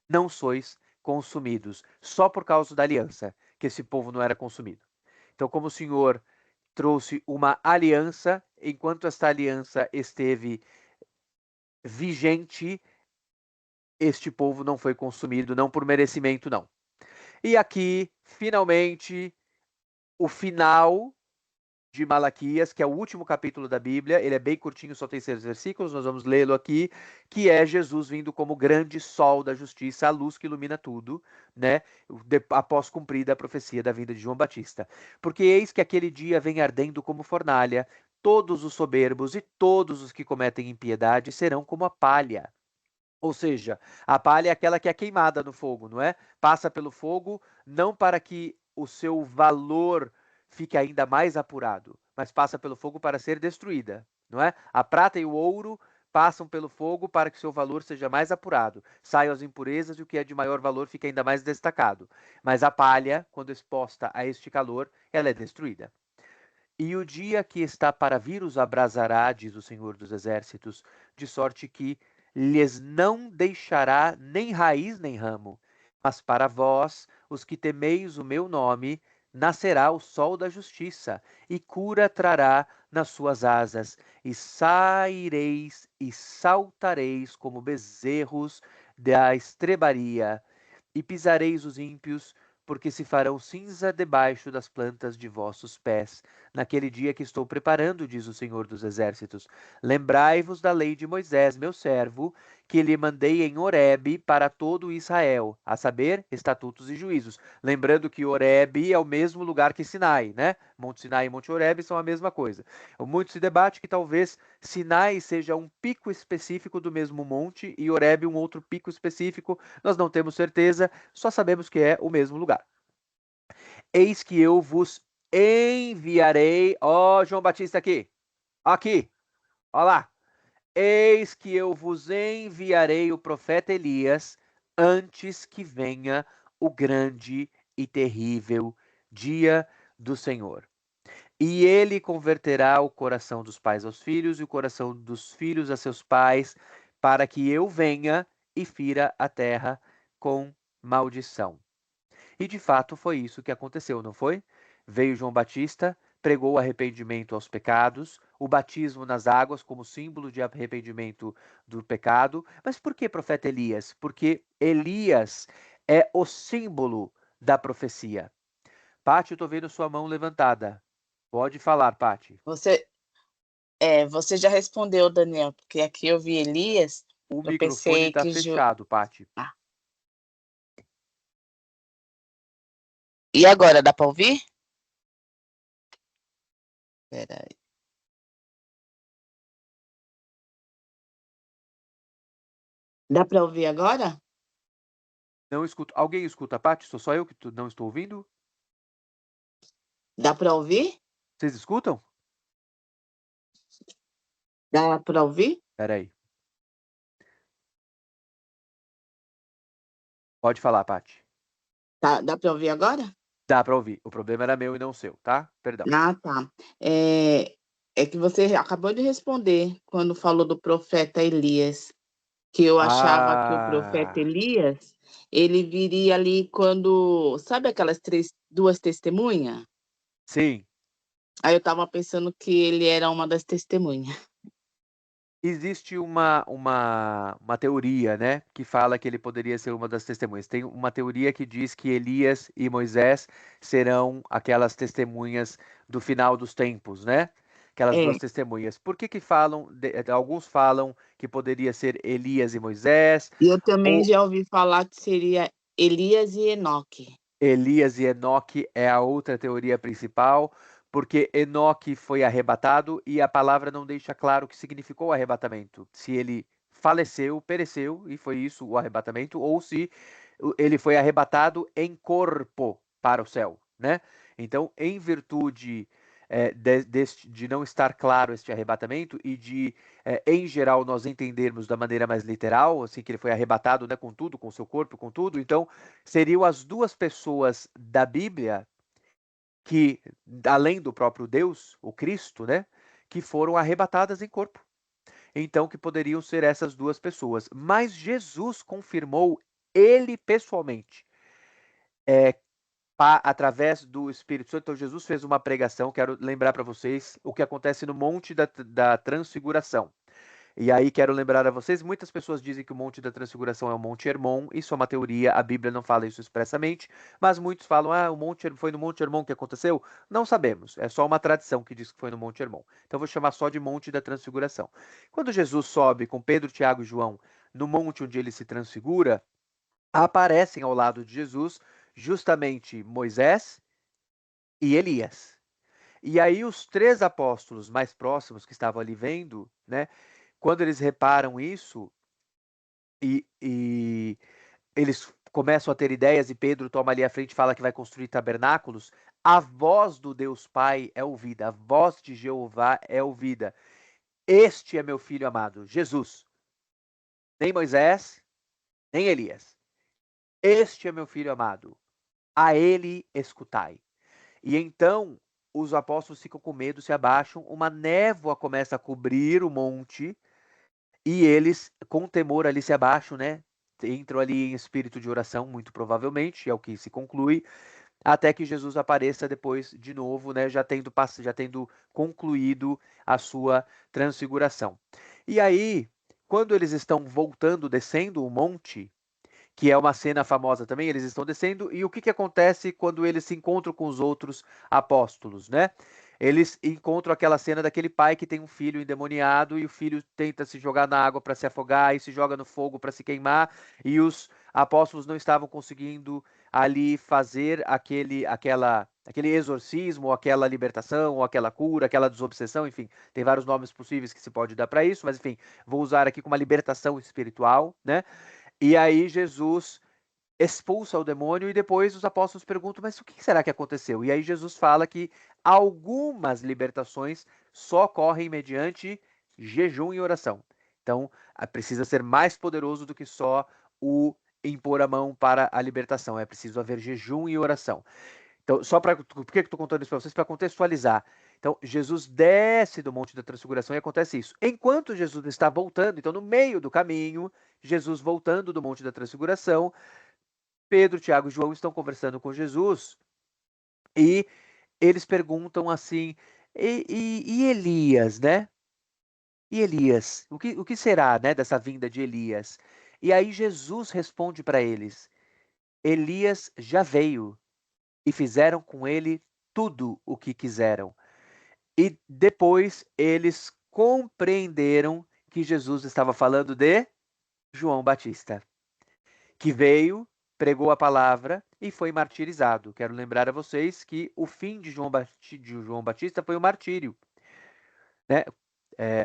não sois consumidos, só por causa da aliança, que esse povo não era consumido. Então, como o Senhor trouxe uma aliança, enquanto esta aliança esteve vigente, este povo não foi consumido, não por merecimento, não. E aqui, finalmente, o final de Malaquias, que é o último capítulo da Bíblia, ele é bem curtinho, só tem 6 versículos, nós vamos lê-lo aqui, que é Jesus vindo como grande sol da justiça, a luz que ilumina tudo, né, após cumprida a profecia da vinda de João Batista. Porque eis que aquele dia vem ardendo como fornalha, todos os soberbos e todos os que cometem impiedade serão como a palha. Ou seja, a palha é aquela que é queimada no fogo, não é? Passa pelo fogo não para que o seu valor fique ainda mais apurado, mas passa pelo fogo para ser destruída, não é? A prata e o ouro passam pelo fogo para que seu valor seja mais apurado, saiam as impurezas e o que é de maior valor fica ainda mais destacado. Mas a palha, quando exposta a este calor, ela é destruída. E o dia que está para vir os abrasará, diz o Senhor dos Exércitos, de sorte que lhes não deixará nem raiz nem ramo. Mas para vós, os que temeis o meu nome, nascerá o sol da justiça, e cura trará nas suas asas, e saireis e saltareis como bezerros da estrebaria, e pisareis os ímpios, porque se farão cinza debaixo das plantas de vossos pés, naquele dia que estou preparando, diz o Senhor dos Exércitos. Lembrai-vos da lei de Moisés, meu servo, que lhe mandei em Horebe para todo Israel, a saber, estatutos e juízos. Lembrando que Horebe é o mesmo lugar que Sinai, né? Monte Sinai e Monte Horebe são a mesma coisa. Muito se debate que talvez Sinai seja um pico específico do mesmo monte e Horebe um outro pico específico. Nós não temos certeza, só sabemos que é o mesmo lugar. Eis que eu vos enviarei, ó João Batista aqui, ó lá. Eis que eu vos enviarei o profeta Elias antes que venha o grande e terrível dia do Senhor. E ele converterá o coração dos pais aos filhos e o coração dos filhos a seus pais, para que eu venha e fira a terra com maldição. E de fato foi isso que aconteceu, não foi? Veio João Batista, pregou o arrependimento aos pecados, o batismo nas águas como símbolo de arrependimento do pecado. Mas por que profeta Elias? Porque Elias é o símbolo da profecia. Pati, eu estou vendo sua mão levantada. Pode falar, Pati. Você já respondeu, Daniel, porque aqui eu vi Elias, O eu microfone pensei está que fechado, Pati. E agora, dá para ouvir? Espera aí. Dá para ouvir agora? Não escuto. Alguém escuta, Pati? Sou só eu que não estou ouvindo? Dá para ouvir? Vocês escutam? Dá para ouvir? Espera aí. Pode falar, Pati. Dá para ouvir agora? Dá para ouvir. O problema era meu e não seu, tá? Perdão. Ah, tá. É que você acabou de responder quando falou do profeta Elias, que eu achava que o profeta Ah, Elias, ele viria ali quando, sabe aquelas duas testemunhas? sim. Aí eu estava pensando que ele era uma das testemunhas. Existe uma teoria, né, que fala que ele poderia ser uma das testemunhas. Tem uma teoria que diz que Elias e Moisés serão aquelas testemunhas do final dos tempos, né? Aquelas É, duas testemunhas. Por que que falam, alguns falam que poderia ser Elias e Moisés, e eu também ou já ouvi falar que seria Elias e Enoque. Elias e Enoque é a outra teoria principal, porque Enoque foi arrebatado e a palavra não deixa claro o que significou o arrebatamento. Se ele faleceu, pereceu, e foi isso o arrebatamento, ou se ele foi arrebatado em corpo para o céu, né? Então, em virtude de não estar claro este arrebatamento e de, em geral, nós entendermos da maneira mais literal, assim, que ele foi arrebatado, né, com tudo, com seu corpo, com tudo, então, seriam as duas pessoas da Bíblia que, além do próprio Deus, o Cristo, né, que foram arrebatadas em corpo. Então, que poderiam ser essas duas pessoas. Mas Jesus confirmou ele pessoalmente, através do Espírito Santo. Então, Jesus fez uma pregação. Quero lembrar para vocês o que acontece no Monte da Transfiguração. E aí quero lembrar a vocês, muitas pessoas dizem que o Monte da Transfiguração é o Monte Hermon. Isso é uma teoria, a Bíblia não fala isso expressamente, mas muitos falam, foi no Monte Hermon que aconteceu. Não sabemos, é só uma tradição que diz que foi no Monte Hermon. Então vou chamar só de Monte da Transfiguração. Quando Jesus sobe com Pedro, Tiago e João no monte onde ele se transfigura, aparecem ao lado de Jesus justamente Moisés e Elias. E aí os três apóstolos mais próximos que estavam ali vendo, né, quando eles reparam isso e eles começam a ter ideias e Pedro toma ali a frente e fala que vai construir tabernáculos, a voz do Deus Pai é ouvida, a voz de Jeová é ouvida. Este é meu filho amado, Jesus. Nem Moisés, nem Elias. Este é meu filho amado. A ele escutai. E então os apóstolos ficam com medo, se abaixam, uma névoa começa a cobrir o monte e eles, com temor, ali se abaixam, né? Entram ali em espírito de oração, muito provavelmente, é o que se conclui, até que Jesus apareça depois de novo, né? Já tendo concluído a sua transfiguração. E aí, quando eles estão voltando, descendo o monte, que é uma cena famosa também, eles estão descendo, e o que acontece quando eles se encontram com os outros apóstolos, né? Eles encontram aquela cena daquele pai que tem um filho endemoniado e o filho tenta se jogar na água para se afogar e se joga no fogo para se queimar, e os apóstolos não estavam conseguindo ali fazer aquele exorcismo, ou aquela libertação, ou aquela cura, aquela desobsessão, enfim, tem vários nomes possíveis que se pode dar para isso, mas enfim, vou usar aqui como uma libertação espiritual, né? E aí Jesus expulsa o demônio e depois os apóstolos perguntam, mas o que será que aconteceu? E aí Jesus fala que algumas libertações só ocorrem mediante jejum e oração. Então, precisa ser mais poderoso do que só o impor a mão para a libertação. É preciso haver jejum e oração. Então, por que eu estou contando isso para vocês? Para contextualizar. Então, Jesus desce do Monte da Transfiguração e acontece isso. Enquanto Jesus está voltando, então no meio do caminho, Jesus voltando do Monte da Transfiguração, Pedro, Tiago e João estão conversando com Jesus e eles perguntam assim: e Elias, né? E Elias? O que será, né, dessa vinda de Elias? E aí Jesus responde para eles: Elias já veio e fizeram com ele tudo o que quiseram. E depois eles compreenderam que Jesus estava falando de João Batista, que veio, pregou a palavra e foi martirizado. Quero lembrar a vocês que o fim de João Batista foi o martírio, né?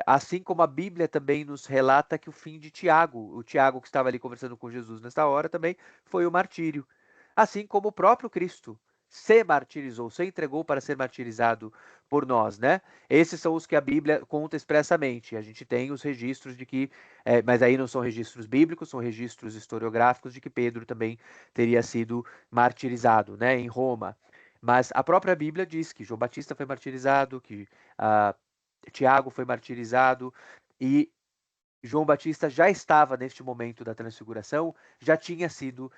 Assim como a Bíblia também nos relata que o fim de Tiago, o Tiago que estava ali conversando com Jesus nessa hora também, foi o martírio. Assim como o próprio Cristo se martirizou, se entregou para ser martirizado por nós, né? Esses são os que a Bíblia conta expressamente. A gente tem os registros de que, mas aí não são registros bíblicos, são registros historiográficos de que Pedro também teria sido martirizado, né, em Roma. Mas a própria Bíblia diz que João Batista foi martirizado, que ah, Tiago foi martirizado e João Batista já estava neste momento da transfiguração, já tinha sido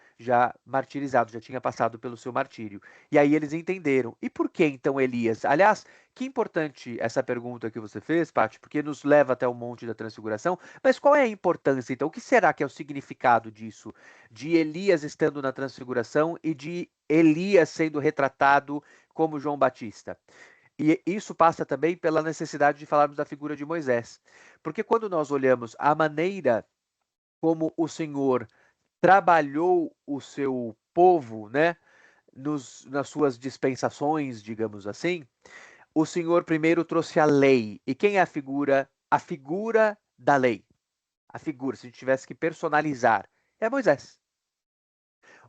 martirizado, já tinha passado pelo seu martírio. E aí eles entenderam. E por que então Elias? Aliás, que importante essa pergunta que você fez, Paty, porque nos leva até o Monte da Transfiguração. Mas qual é a importância então? O que será que é o significado disso? De Elias estando na Transfiguração e de Elias sendo retratado como João Batista? E isso passa também pela necessidade de falarmos da figura de Moisés. Porque quando nós olhamos a maneira como o Senhor trabalhou o seu povo, né, nas suas dispensações, digamos assim, o Senhor primeiro trouxe a lei. E quem é a figura? A figura da lei. A figura, se a gente tivesse que personalizar, é Moisés.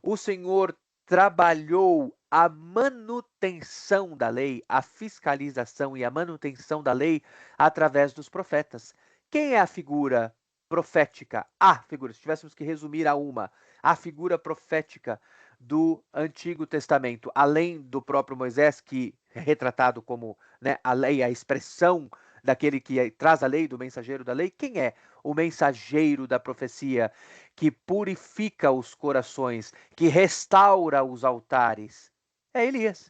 O Senhor trabalhou a manutenção da lei, a fiscalização e a manutenção da lei através dos profetas. Quem é a figura profética? A figura, se tivéssemos que resumir a figura profética do Antigo Testamento, além do próprio Moisés, que é retratado como, né, a lei, a expressão daquele que traz a lei, do mensageiro da lei. Quem é o mensageiro da profecia que purifica os corações, que restaura os altares? É Elias.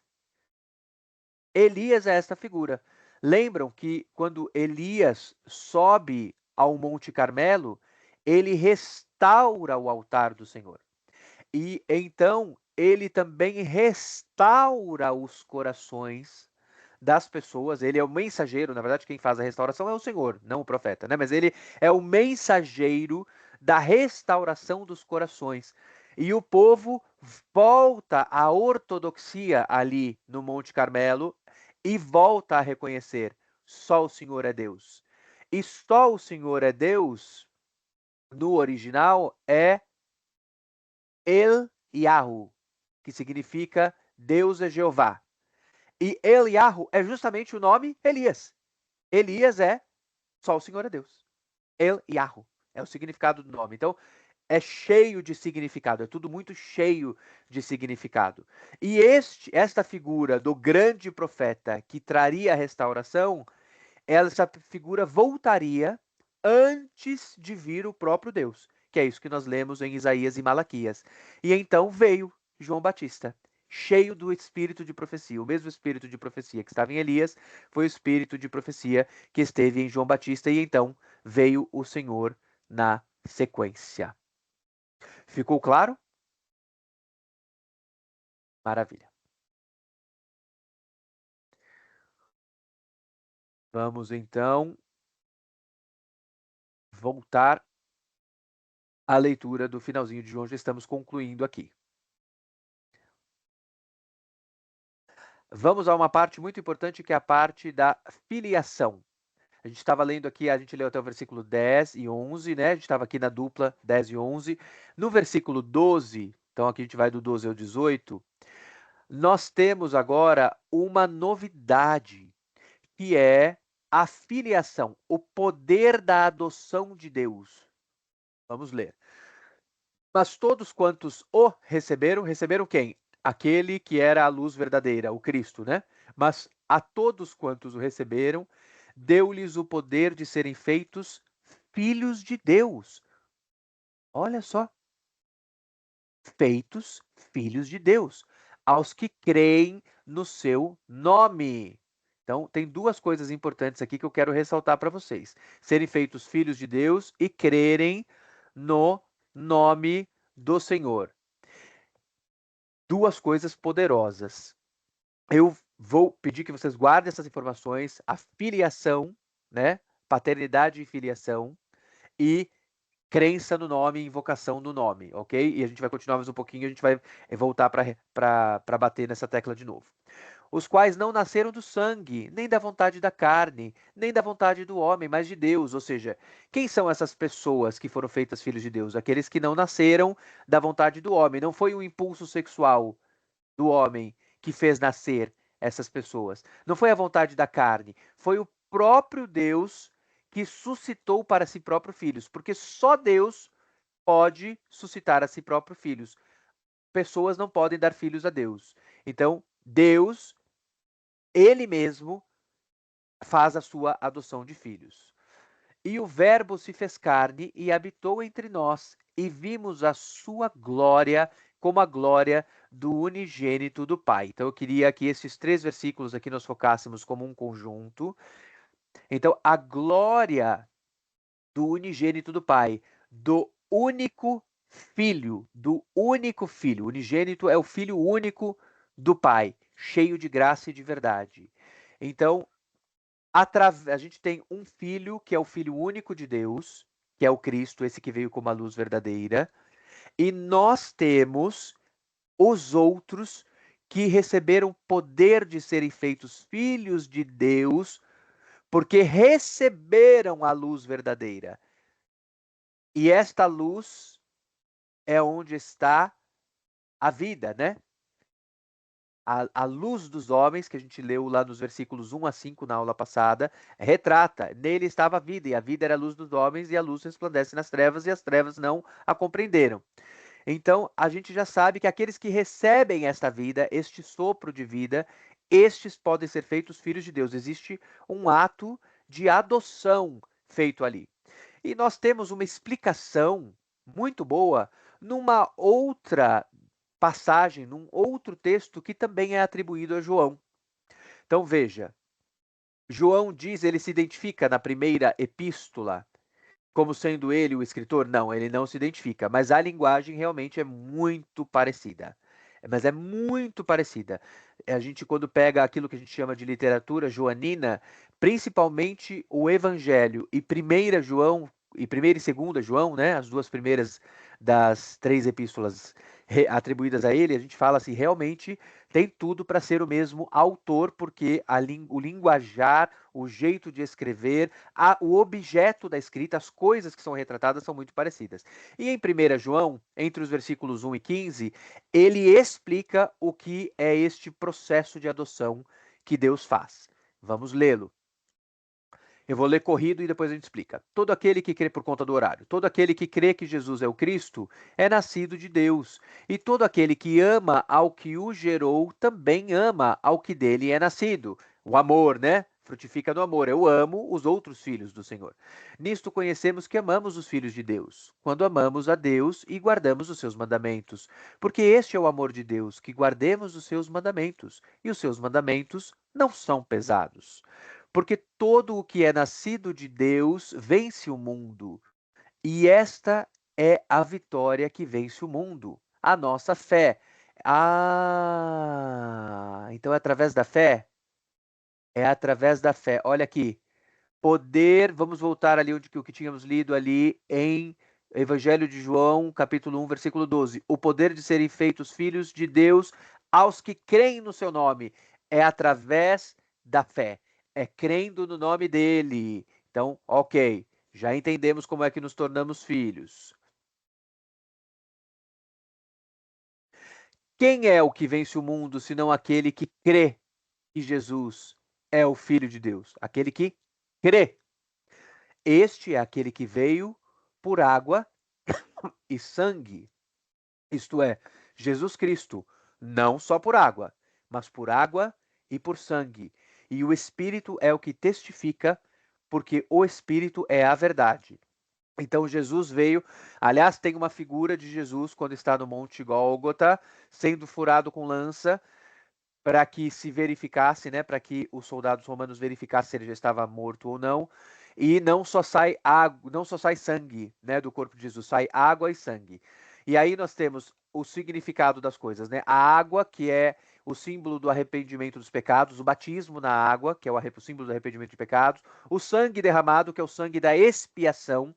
Elias é esta figura. Lembram que quando Elias sobe ao Monte Carmelo, ele restaura o altar do Senhor. E então ele também restaura os corações das pessoas. Ele é o mensageiro, na verdade, quem faz a restauração é o Senhor, não o profeta, né? Mas ele é o mensageiro da restauração dos corações. E o povo volta à ortodoxia ali no Monte Carmelo e volta a reconhecer: só o Senhor é Deus. E só o Senhor é Deus, no original, é El Yahu, que significa Deus é Jeová. E El Yahu é justamente o nome Elias. Elias é só o Senhor é Deus. El Yahu é o significado do nome. Então, é cheio de significado, é tudo muito cheio de significado. E esta figura do grande profeta que traria a restauração, essa figura voltaria antes de vir o próprio Deus, que é isso que nós lemos em Isaías e Malaquias. E então veio João Batista, cheio do espírito de profecia. O mesmo espírito de profecia que estava em Elias foi o espírito de profecia que esteve em João Batista, e então veio o Senhor na sequência. Ficou claro? Maravilha. Vamos então voltar à leitura do finalzinho de João, já estamos concluindo aqui. Vamos a uma parte muito importante, que é a parte da filiação. A gente estava lendo aqui, a gente leu até o versículo 10 e 11, né? A gente estava aqui na dupla 10 e 11. No versículo 12, então aqui a gente vai do 12 ao 18, nós temos agora uma novidade, que é a filiação, o poder da adoção de Deus. Vamos ler. Mas todos quantos o receberam, receberam quem? Aquele que era a luz verdadeira, o Cristo, né? Mas a todos quantos o receberam, deu-lhes o poder de serem feitos filhos de Deus. Olha só, feitos filhos de Deus, aos que creem no seu nome. Então, tem duas coisas importantes aqui que eu quero ressaltar para vocês: serem feitos filhos de Deus e crerem no nome do Senhor. Duas coisas poderosas. Eu vou pedir que vocês guardem essas informações: a filiação, né? Paternidade e filiação, e crença no nome e invocação no nome, ok? E a gente vai continuar mais um pouquinho, a gente vai voltar para bater nessa tecla de novo. Os quais não nasceram do sangue, nem da vontade da carne, nem da vontade do homem, mas de Deus. Ou seja, quem são essas pessoas que foram feitas filhos de Deus? Aqueles que não nasceram da vontade do homem. Não foi um impulso sexual do homem que fez nascer essas pessoas. Não foi a vontade da carne, foi o próprio Deus que suscitou para si próprio filhos, porque só Deus pode suscitar a si próprio filhos. Pessoas não podem dar filhos a Deus. Então, Deus, ele mesmo, faz a sua adoção de filhos. E o Verbo se fez carne e habitou entre nós, e vimos a sua glória como a glória do unigênito do Pai. Então eu queria que esses 3 versículos aqui nós focássemos como um conjunto. Então, a glória do unigênito do Pai, do único filho, do único filho. O unigênito é o filho único do Pai, cheio de graça e de verdade. Então, a gente tem um filho que é o filho único de Deus, que é o Cristo, esse que veio como a luz verdadeira, e nós temos os outros que receberam poder de serem feitos filhos de Deus, porque receberam a luz verdadeira. E esta luz é onde está a vida, né? A luz dos homens, que a gente leu lá nos versículos 1 a 5 na aula passada, retrata, nele estava a vida, e a vida era a luz dos homens, e a luz resplandece nas trevas, e as trevas não a compreenderam. Então, a gente já sabe que aqueles que recebem esta vida, este sopro de vida, estes podem ser feitos filhos de Deus. Existe um ato de adoção feito ali. E nós temos uma explicação muito boa numa outra passagem, num outro texto que também é atribuído a João. Então veja, João diz, ele se identifica na primeira epístola como sendo ele o escritor? Não, ele não se identifica, mas a linguagem realmente é muito parecida. Mas é muito parecida. A gente, quando pega aquilo que a gente chama de literatura joanina, principalmente o Evangelho e 1 João, e 1 e 2 João, né, as duas primeiras das 3 epístolas atribuídas a ele, a gente fala assim, realmente tem tudo para ser o mesmo autor, porque o linguajar, o jeito de escrever, o objeto da escrita, as coisas que são retratadas são muito parecidas. E em 1 João, entre os versículos 1 e 15, ele explica o que é este processo de adoção que Deus faz. Vamos lê-lo. Eu vou ler corrido e depois a gente explica. Todo aquele que crê por conta do horário, todo aquele que crê que Jesus é o Cristo, é nascido de Deus. E todo aquele que ama ao que o gerou, também ama ao que dele é nascido. O amor, né? Frutifica no amor. Eu amo os outros filhos do Senhor. Nisto conhecemos que amamos os filhos de Deus, quando amamos a Deus e guardamos os seus mandamentos. Porque este é o amor de Deus, que guardemos os seus mandamentos. E os seus mandamentos não são pesados. Porque todo o que é nascido de Deus vence o mundo. E esta é a vitória que vence o mundo, a nossa fé. Então é através da fé? É através da fé. Olha aqui. Poder, vamos voltar ali onde o que tínhamos lido ali em Evangelho de João, capítulo 1, versículo 12. O poder de serem feitos filhos de Deus aos que creem no seu nome é através da fé. É crendo no nome dele. Então, ok, já entendemos como é que nos tornamos filhos. Quem é o que vence o mundo, senão aquele que crê que Jesus é o Filho de Deus? Aquele que crê. Este é aquele que veio por água e sangue, isto é, Jesus Cristo, não só por água, mas por água e por sangue. E o Espírito é o que testifica, porque o Espírito é a verdade. Então Jesus veio, aliás, tem uma figura de Jesus quando está no Monte Gólgota, sendo furado com lança, para que se verificasse, né, para que os soldados romanos verificassem se ele já estava morto ou não. E não só sai água, não só sai sangue, né, do corpo de Jesus, sai água e sangue. E aí nós temos o significado das coisas, né? A água, que é o símbolo do arrependimento dos pecados, o batismo na água, que é o símbolo do arrependimento de pecados, o sangue derramado, que é o sangue da expiação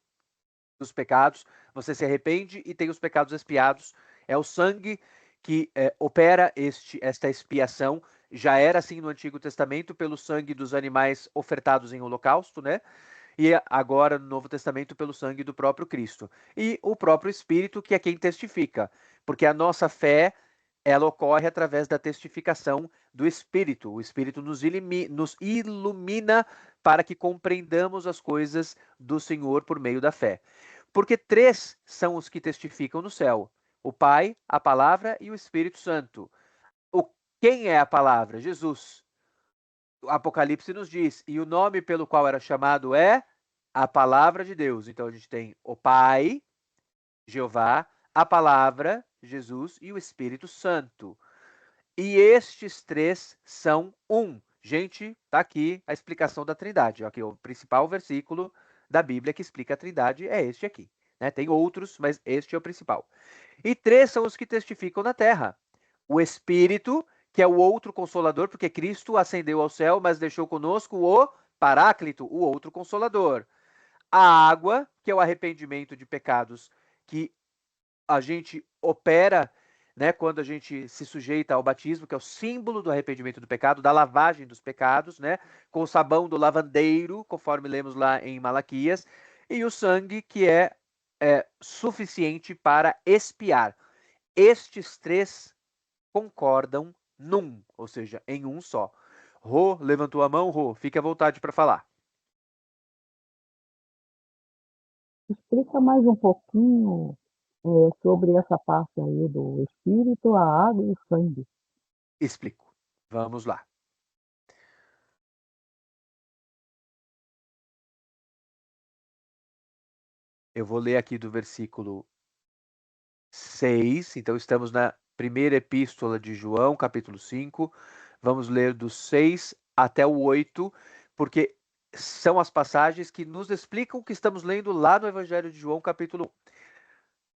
dos pecados. Você se arrepende e tem os pecados expiados. É o sangue que opera esta expiação. Já era assim no Antigo Testamento pelo sangue dos animais ofertados em holocausto, né? E agora no Novo Testamento pelo sangue do próprio Cristo. E o próprio Espírito, que é quem testifica, porque a nossa fé ela ocorre através da testificação do Espírito. O Espírito nos ilumina para que compreendamos as coisas do Senhor por meio da fé. Porque 3 são os que testificam no céu: o Pai, a Palavra e o Espírito Santo. Quem é a Palavra? Jesus. O Apocalipse nos diz, e o nome pelo qual era chamado é a Palavra de Deus. Então a gente tem o Pai, Jeová, a Palavra, Jesus e o Espírito Santo. E estes 3 são um. Gente, tá aqui a explicação da Trindade. Aqui, o principal versículo da Bíblia que explica a Trindade é este aqui. Né? Tem outros, mas este é o principal. E 3 são os que testificam na terra. O Espírito, que é o outro consolador, porque Cristo ascendeu ao céu, mas deixou conosco o Paráclito, o outro consolador. A água, que é o arrependimento de pecados, que a gente opera, né, quando a gente se sujeita ao batismo, que é o símbolo do arrependimento do pecado, da lavagem dos pecados, né, com o sabão do lavandeiro, conforme lemos lá em Malaquias, e o sangue, que é suficiente para expiar. estes três concordam num, ou seja, em um só. Rô, levantou a mão, Rô, fique à vontade para falar. Explica mais um pouquinho sobre essa parte aí do espírito, a água e o sangue. Explico. Vamos lá. Eu vou ler aqui do versículo 6. Então, estamos na primeira epístola de João, capítulo 5. Vamos ler do 6 até o 8, porque são as passagens que nos explicam o que estamos lendo lá no Evangelho de João, capítulo 1.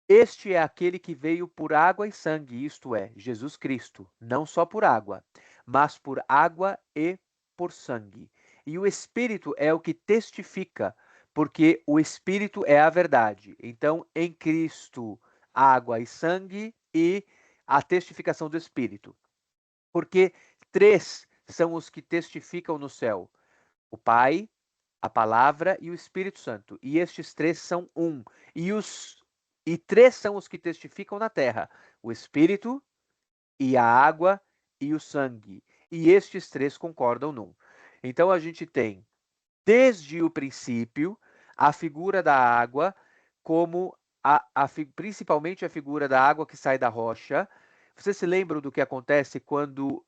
Este é aquele que veio por água e sangue, isto é, Jesus Cristo, não só por água, mas por água e por sangue. E o Espírito é o que testifica, porque o Espírito é a verdade. Então, em Cristo, água e sangue e a testificação do Espírito. Porque três são os que testificam no céu: o Pai, a Palavra e o Espírito Santo. E estes três são um. E três são os que testificam na terra: o Espírito e a água e o sangue. E estes três concordam num. Então a gente tem, desde o princípio, a figura da água como principalmente a figura da água que sai da rocha. Você se lembra do que acontece quando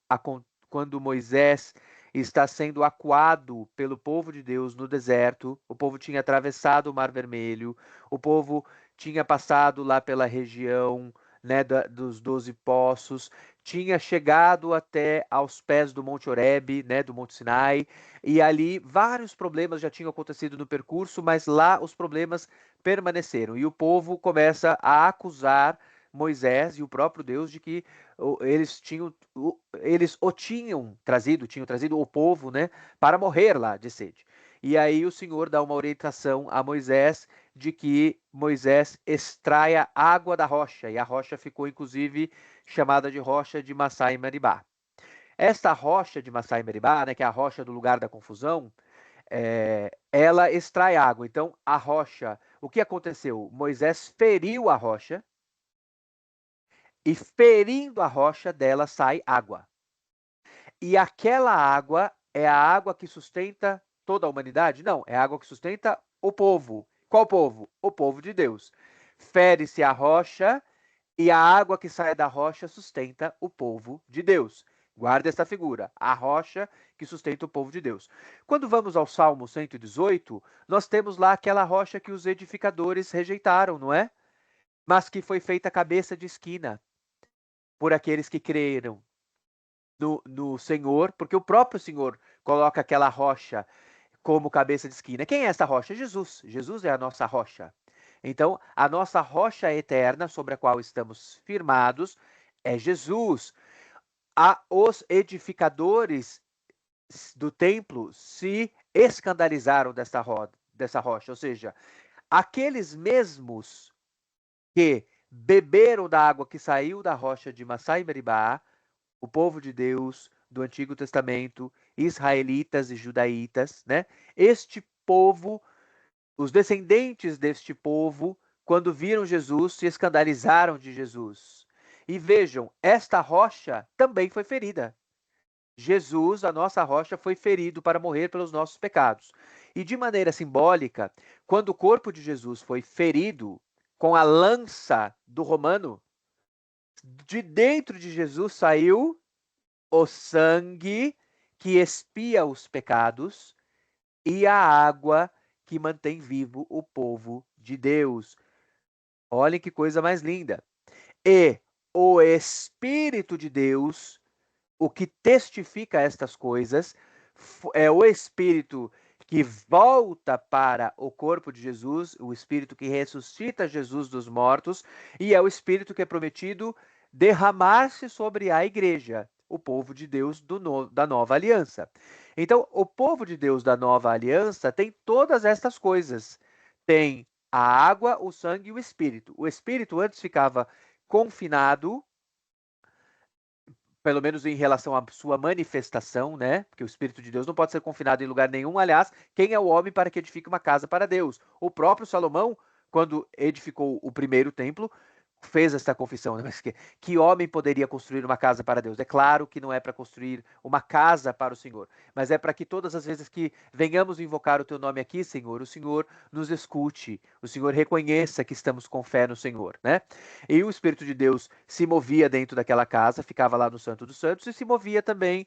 Moisés está sendo acuado pelo povo de Deus no deserto? O povo tinha atravessado o Mar Vermelho, o povo tinha passado lá pela região, né, dos 12 poços, tinha chegado até aos pés do Monte Horebe, né, do Monte Sinai, e ali vários problemas já tinham acontecido no percurso, mas lá os problemas permaneceram. E o povo começa a acusar Moisés e o próprio Deus de que eles tinham trazido o povo, né, para morrer lá de sede. E aí o Senhor dá uma orientação a Moisés de que Moisés extraia água da rocha, e a rocha ficou inclusive chamada de rocha de Massai Meribá. Esta rocha de Massai Meribá, né, que é a rocha do lugar da confusão, ela extrai água. Então, a rocha, o que aconteceu? Moisés feriu a rocha e ferindo a rocha dela sai água. E aquela água é a água que sustenta toda a humanidade? Não, é a água que sustenta o povo. Qual povo? O povo de Deus. Fere-se a rocha e a água que sai da rocha sustenta o povo de Deus. Guarda essa figura, a rocha que sustenta o povo de Deus. Quando vamos ao Salmo 118, nós temos lá aquela rocha que os edificadores rejeitaram, não é? Mas que foi feita cabeça de esquina por aqueles que creram no Senhor, porque o próprio Senhor coloca aquela rocha como cabeça de esquina. Quem é essa rocha? Jesus. Jesus é a nossa rocha. Então, a nossa rocha eterna sobre a qual estamos firmados é Jesus. Os edificadores do templo se escandalizaram dessa rocha, ou seja, aqueles mesmos que beberam da água que saiu da rocha de Massai Meribá, o povo de Deus do Antigo Testamento, israelitas e judaítas, né? Este povo, os descendentes deste povo, quando viram Jesus, se escandalizaram de Jesus. E vejam, esta rocha também foi ferida. Jesus, a nossa rocha, foi ferido para morrer pelos nossos pecados. E de maneira simbólica, quando o corpo de Jesus foi ferido com a lança do romano, de dentro de Jesus saiu o sangue que expia os pecados e a água que mantém vivo o povo de Deus. Olhem que coisa mais linda. E o Espírito de Deus, o que testifica estas coisas, é o Espírito que volta para o corpo de Jesus, o Espírito que ressuscita Jesus dos mortos, e é o Espírito que é prometido derramar-se sobre a igreja, o povo de Deus da nova aliança. Então, o povo de Deus da nova aliança tem todas estas coisas. Tem a água, o sangue e o Espírito. O Espírito antes ficava confinado, pelo menos em relação à sua manifestação, né? Porque o Espírito de Deus não pode ser confinado em lugar nenhum. Aliás, quem é o homem para que edifique uma casa para Deus? O próprio Salomão, quando edificou o primeiro templo, fez esta confissão, né? Mas que homem poderia construir uma casa para Deus? É claro que não é para construir uma casa para o Senhor, mas é para que todas as vezes que venhamos invocar o teu nome aqui, Senhor, o Senhor nos escute, o Senhor reconheça que estamos com fé no Senhor, né? E o Espírito de Deus se movia dentro daquela casa, ficava lá no Santo dos Santos e se movia também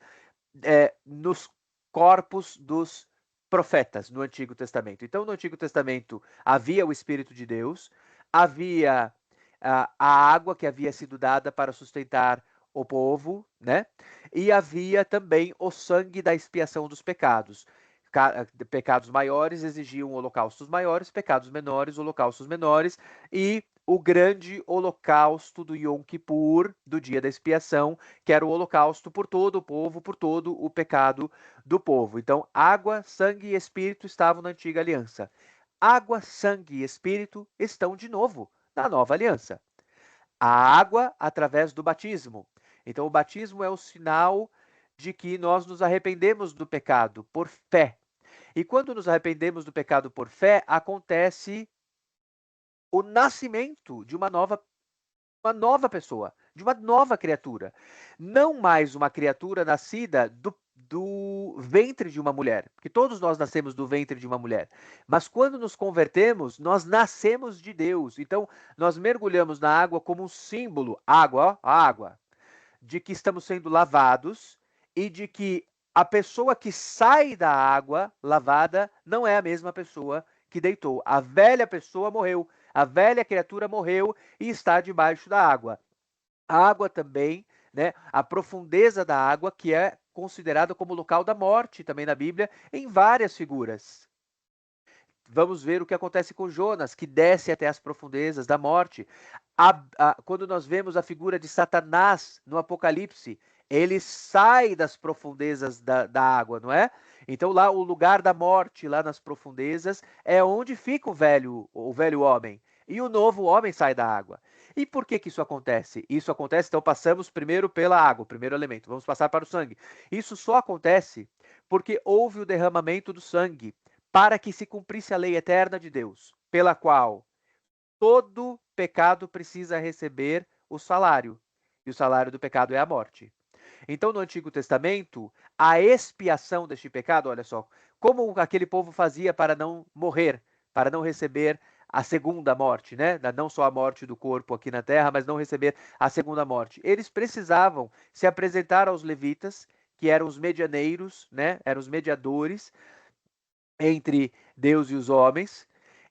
nos corpos dos profetas no Antigo Testamento. Então, no Antigo Testamento havia o Espírito de Deus, havia a água que havia sido dada para sustentar o povo, né? E havia também o sangue da expiação dos pecados. Pecados maiores exigiam holocaustos maiores, pecados menores, holocaustos menores, e o grande holocausto do Yom Kippur, do dia da expiação, que era o holocausto por todo o povo, por todo o pecado do povo. Então, água, sangue e espírito estavam na antiga aliança. Água, sangue e espírito estão de novo na nova aliança. A água através do batismo. Então, o batismo é o sinal de que nós nos arrependemos do pecado por fé. E quando nos arrependemos do pecado por fé, acontece o nascimento de uma nova pessoa, de uma nova criatura. Não mais uma criatura nascida do ventre de uma mulher, porque todos nós nascemos do ventre de uma mulher. Mas quando nos convertemos, nós nascemos de Deus. Então, nós mergulhamos na água como um símbolo, água, ó, a água, de que estamos sendo lavados e de que a pessoa que sai da água lavada não é a mesma pessoa que deitou. A velha pessoa morreu, a velha criatura morreu e está debaixo da água. A água também, né, a profundeza da água, que é considerada como local da morte também na Bíblia, em várias figuras. Vamos ver o que acontece com Jonas, que desce até as profundezas da morte. Quando nós vemos a figura de Satanás no Apocalipse, ele sai das profundezas da água, não é? Então lá o lugar da morte, lá nas profundezas, é onde fica o velho homem. E o novo homem sai da água. E por que isso acontece? Isso acontece, então passamos primeiro pela água, o primeiro elemento. Vamos passar para o sangue. Isso só acontece porque houve o derramamento do sangue para que se cumprisse a lei eterna de Deus, pela qual todo pecado precisa receber o salário, e o salário do pecado é a morte. Então, no Antigo Testamento, a expiação deste pecado, olha só, como aquele povo fazia para não morrer, para não receber a segunda morte, né? Não só a morte do corpo aqui na terra, mas não receber a segunda morte. Eles precisavam se apresentar aos levitas, que eram os medianeiros, né? Eram os mediadores entre Deus e os homens,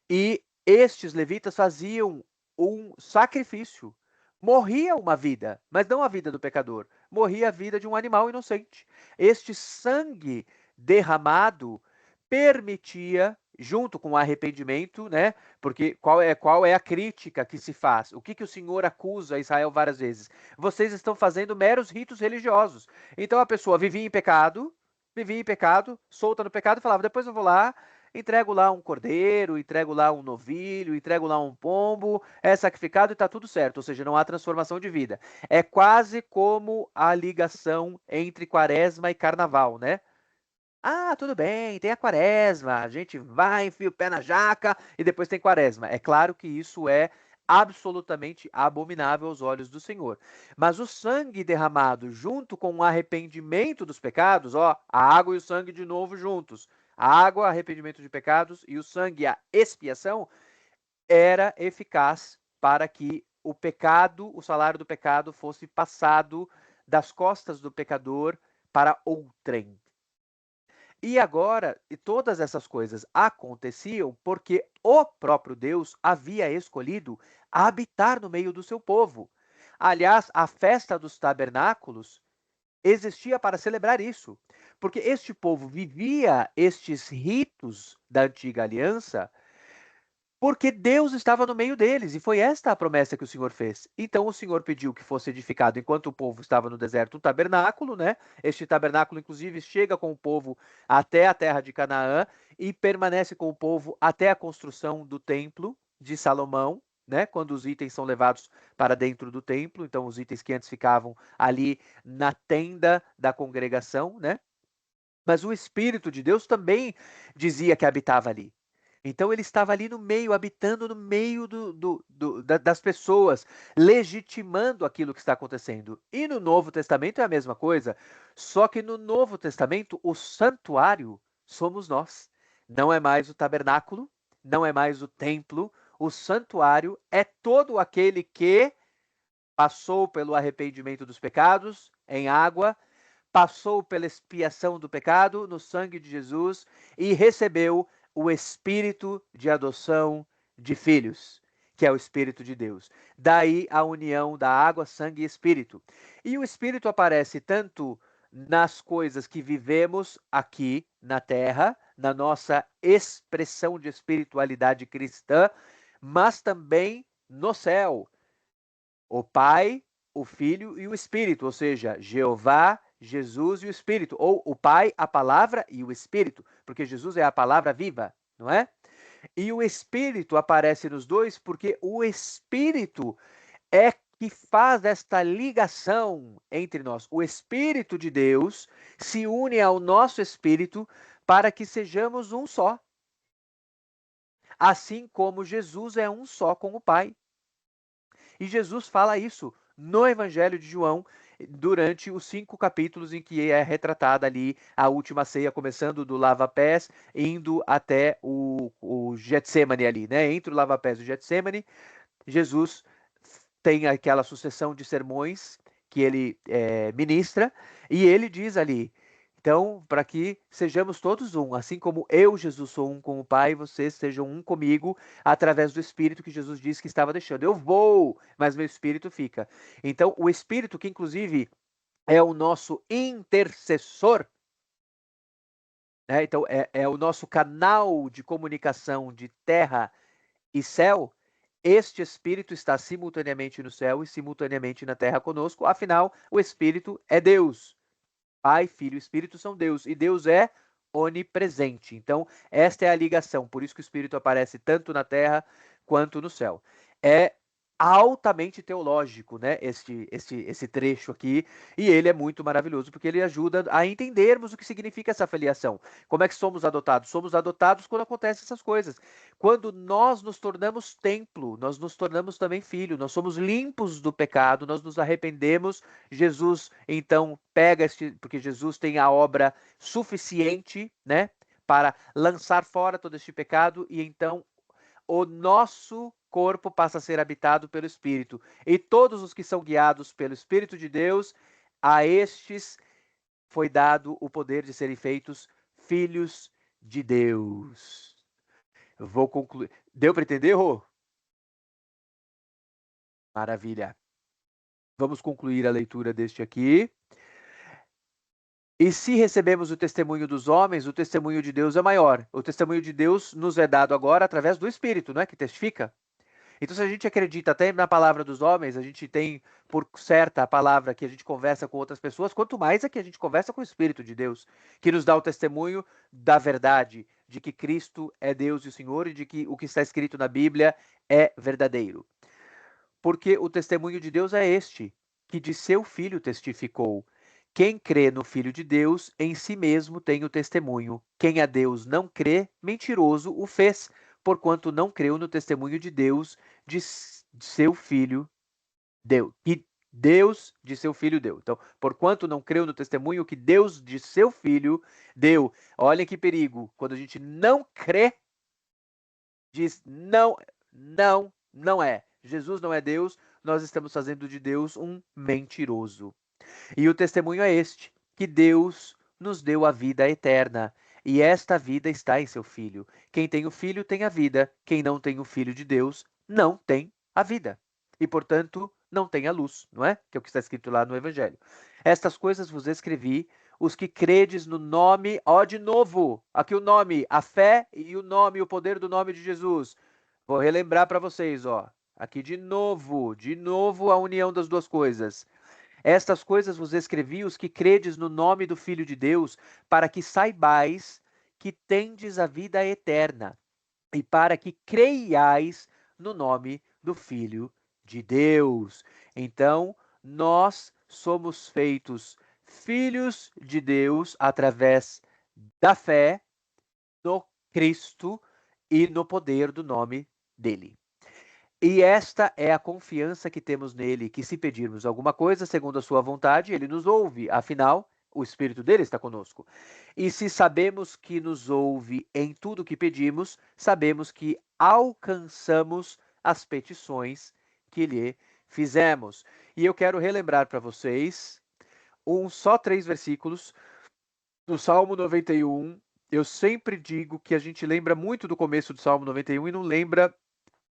e estes levitas faziam um sacrifício. Morria uma vida, mas não a vida do pecador, morria a vida de um animal inocente. Este sangue derramado permitia, junto com o arrependimento, né? Porque qual é a crítica que se faz? O que o Senhor acusa Israel várias vezes? Vocês estão fazendo meros ritos religiosos. Então a pessoa vivia em pecado, solta no pecado, e falava: depois eu vou lá, entrego lá um cordeiro, entrego lá um novilho, entrego lá um pombo, é sacrificado e está tudo certo. Ou seja, não há transformação de vida. É quase como a ligação entre quaresma e carnaval, né? Ah, tudo bem, tem a quaresma, a gente vai, enfia o pé na jaca e depois tem quaresma. É claro que isso é absolutamente abominável aos olhos do Senhor. Mas o sangue derramado junto com o arrependimento dos pecados, ó, a água e o sangue de novo juntos. A água, arrependimento de pecados, e o sangue, a expiação, era eficaz para que o pecado, o salário do pecado, fosse passado das costas do pecador para outrem. E agora, todas essas coisas aconteciam porque o próprio Deus havia escolhido habitar no meio do seu povo. Aliás, a festa dos tabernáculos existia para celebrar isso, porque este povo vivia estes ritos da antiga aliança porque Deus estava no meio deles, e foi esta a promessa que o Senhor fez. Então o Senhor pediu que fosse edificado, enquanto o povo estava no deserto, um tabernáculo, né? Este tabernáculo, inclusive, chega com o povo até a terra de Canaã e permanece com o povo até a construção do templo de Salomão, né? Quando os itens são levados para dentro do templo, então os itens que antes ficavam ali na tenda da congregação, né? Mas o Espírito de Deus também dizia que habitava ali. Então ele estava ali no meio, habitando no meio das pessoas, legitimando aquilo que está acontecendo. E no Novo Testamento é a mesma coisa, só que no Novo Testamento o santuário somos nós. Não é mais o tabernáculo, não é mais o templo, o santuário é todo aquele que passou pelo arrependimento dos pecados em água, passou pela expiação do pecado no sangue de Jesus e recebeu o espírito de adoção de filhos, que é o Espírito de Deus. Daí a união da água, sangue e espírito. E o espírito aparece tanto nas coisas que vivemos aqui na terra, na nossa expressão de espiritualidade cristã, mas também no céu. O Pai, o Filho e o Espírito, ou seja, Jeová, Jesus e o Espírito, ou o Pai, a Palavra e o Espírito, porque Jesus é a palavra viva, não é? E o Espírito aparece nos dois porque o Espírito é que faz esta ligação entre nós. O Espírito de Deus se une ao nosso espírito para que sejamos um só. Assim como Jesus é um só com o Pai. E Jesus fala isso no Evangelho de João, durante os 5 capítulos em que é retratada ali a última ceia, começando do lava-pés, indo até o Getsemane ali, né? Entre o lava-pés e o Getsemane, Jesus tem aquela sucessão de sermões que ele ministra, e ele diz ali, então, para que sejamos todos um, assim como eu, Jesus, sou um com o Pai, vocês sejam um comigo, através do Espírito que Jesus disse que estava deixando. Eu vou, mas meu Espírito fica. Então, o Espírito, que inclusive é o nosso intercessor, né? Então, é o nosso canal de comunicação de terra e céu, este Espírito está simultaneamente no céu e simultaneamente na terra conosco, afinal, o Espírito é Deus. Pai, Filho e Espírito são Deus, e Deus é onipresente. Então, esta é a ligação, por isso que o Espírito aparece tanto na terra quanto no céu. É altamente teológico, né, esse trecho aqui, e ele é muito maravilhoso, porque ele ajuda a entendermos o que significa essa filiação. Como é que somos adotados? Somos adotados quando acontecem essas coisas. Quando nós nos tornamos templo, nós nos tornamos também filho, nós somos limpos do pecado, nós nos arrependemos. Jesus, então, pega porque Jesus tem a obra suficiente, né, para lançar fora todo este pecado, e então o nosso corpo passa a ser habitado pelo Espírito. E todos os que são guiados pelo Espírito de Deus, a estes foi dado o poder de serem feitos filhos de Deus. Eu vou concluir. Deu para entender, Rô? Maravilha. Vamos concluir a leitura deste aqui. E se recebemos o testemunho dos homens, o testemunho de Deus é maior. O testemunho de Deus nos é dado agora através do Espírito, não é? Que testifica. Então, se a gente acredita até na palavra dos homens, a gente tem por certa a palavra que a gente conversa com outras pessoas, quanto mais é que a gente conversa com o Espírito de Deus, que nos dá o testemunho da verdade, de que Cristo é Deus e o Senhor, e de que o que está escrito na Bíblia é verdadeiro. Porque o testemunho de Deus é este, que de seu Filho testificou. Quem crê no Filho de Deus, em si mesmo tem o testemunho. Quem a Deus não crê, mentiroso o fez, porquanto não creu no testemunho de Deus, de seu Filho deu. Que Deus de seu Filho deu. Então, porquanto não creu no testemunho que Deus de seu Filho deu. Olha que perigo. Quando a gente não crê, diz não, não é. Jesus não é Deus, nós estamos fazendo de Deus um mentiroso. E o testemunho é este, que Deus nos deu a vida eterna, e esta vida está em seu Filho. Quem tem o Filho tem a vida, quem não tem o Filho de Deus não tem a vida. E, portanto, não tem a luz, não é? Que é o que está escrito lá no Evangelho. Estas coisas vos escrevi, os que credes no nome, ó, de novo, aqui o nome, a fé e o nome, o poder do nome de Jesus. Vou relembrar para vocês, ó, aqui de novo a união das duas coisas. Estas coisas vos escrevi, os que credes no nome do Filho de Deus, para que saibais que tendes a vida eterna, e para que creiais no nome do Filho de Deus. Então, nós somos feitos filhos de Deus através da fé no Cristo, e no poder do nome dele. E esta é a confiança que temos nele, que se pedirmos alguma coisa segundo a sua vontade, ele nos ouve, afinal, o Espírito dele está conosco. E se sabemos que nos ouve em tudo o que pedimos, sabemos que alcançamos as petições que lhe fizemos. E eu quero relembrar para vocês só 3 versículos do Salmo 91. Eu sempre digo que a gente lembra muito do começo do Salmo 91 e não lembra,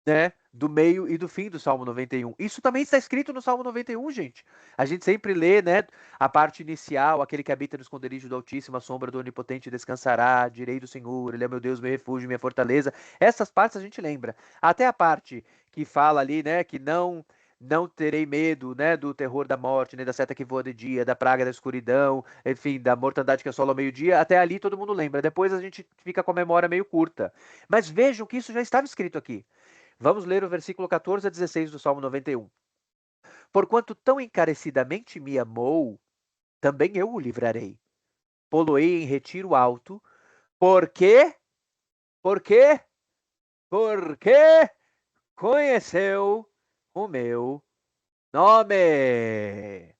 né, do meio e do fim do Salmo 91. Isso também está escrito no Salmo 91, gente. A gente sempre lê, né, a parte inicial, aquele que habita no esconderijo do Altíssimo, a sombra do Onipotente descansará, direi do Senhor, ele é meu Deus, meu refúgio, minha fortaleza. Essas partes a gente lembra. Até a parte que fala ali, né, que não terei medo, né, do terror da morte, nem da seta que voa de dia, da praga da escuridão, enfim, da mortandade que assola ao meio-dia. Até ali todo mundo lembra. Depois a gente fica com a memória meio curta. Mas vejam que isso já estava escrito aqui. Vamos ler o versículo 14 a 16 do Salmo 91. Porquanto tão encarecidamente me amou, também eu o livrarei. Poloei em retiro alto, porque conheceu o meu nome.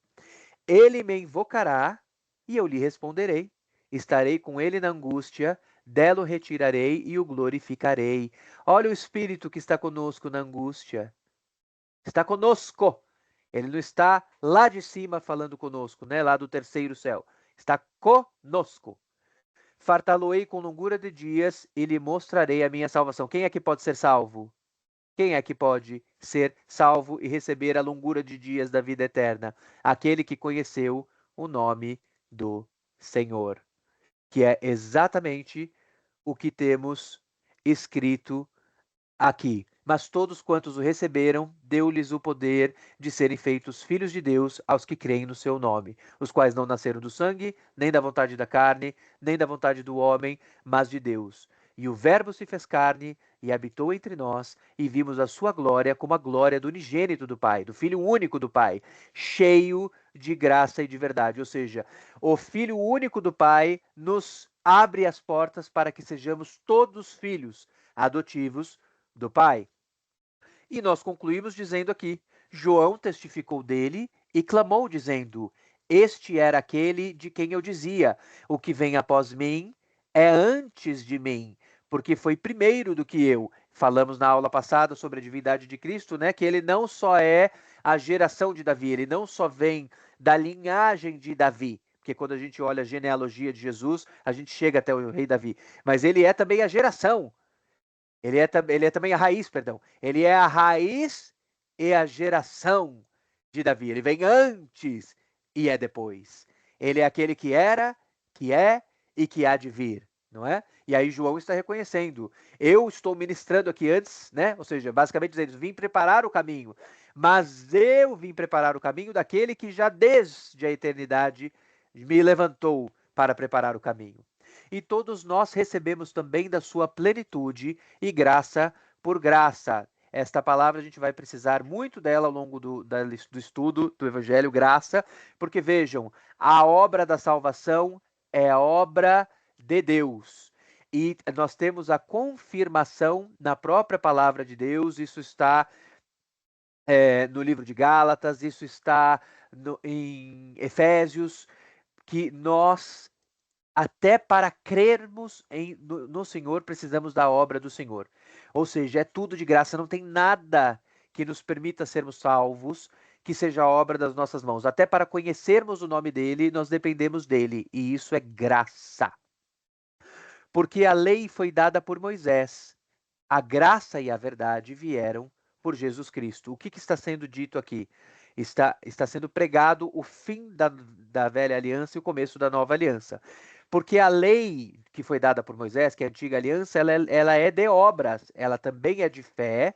Ele me invocará e eu lhe responderei. Estarei com ele na angústia, dela o retirarei e o glorificarei. Olha o Espírito que está conosco na angústia. Está conosco. Ele não está lá de cima falando conosco, né? Lá do terceiro céu. Está conosco. Fartá-lo-ei com longura de dias e lhe mostrarei a minha salvação. Quem é que pode ser salvo? Quem é que pode ser salvo e receber a longura de dias da vida eterna? Aquele que conheceu o nome do Senhor, que é exatamente o que temos escrito aqui. Mas todos quantos o receberam, deu-lhes o poder de serem feitos filhos de Deus aos que creem no seu nome, os quais não nasceram do sangue, nem da vontade da carne, nem da vontade do homem, mas de Deus. E o Verbo se fez carne e habitou entre nós, e vimos a sua glória como a glória do unigênito do Pai, do Filho único do Pai, cheio de graça e de verdade. Ou seja, o Filho único do Pai nos abre as portas para que sejamos todos filhos adotivos do Pai. E nós concluímos dizendo aqui: João testificou dele e clamou, dizendo: Este era aquele de quem eu dizia: O que vem após mim é antes de mim, porque foi primeiro do que eu. Falamos na aula passada sobre a divindade de Cristo, né? Que ele não só é a geração de Davi, ele não só vem da linhagem de Davi, porque quando a gente olha a genealogia de Jesus, a gente chega até o rei Davi, mas ele é também a geração. Ele é também a raiz, perdão. Ele é a raiz e a geração de Davi. Ele vem antes e é depois. Ele é aquele que era, que é e que há de vir, não é? E aí João está reconhecendo. Eu estou ministrando aqui antes, né? Ou seja, basicamente dizendo, vim preparar o caminho. Mas eu vim preparar o caminho daquele que já desde a eternidade me levantou para preparar o caminho. E todos nós recebemos também da sua plenitude e graça por graça. Esta palavra a gente vai precisar muito dela ao longo do estudo do Evangelho, graça, porque vejam, a obra da salvação é a obra de Deus. E nós temos a confirmação na própria palavra de Deus, isso está no livro de Gálatas, isso está em Efésios, que nós até para crermos no Senhor, precisamos da obra do Senhor. Ou seja, é tudo de graça, não tem nada que nos permita sermos salvos que seja obra das nossas mãos. Até para conhecermos o nome dele, nós dependemos dele, e isso é graça. Porque a lei foi dada por Moisés, a graça e a verdade vieram por Jesus Cristo. O que está sendo dito aqui? Está sendo pregado o fim da velha aliança e o começo da nova aliança. Porque a lei que foi dada por Moisés, que é a antiga aliança, ela é de obras, ela também é de fé,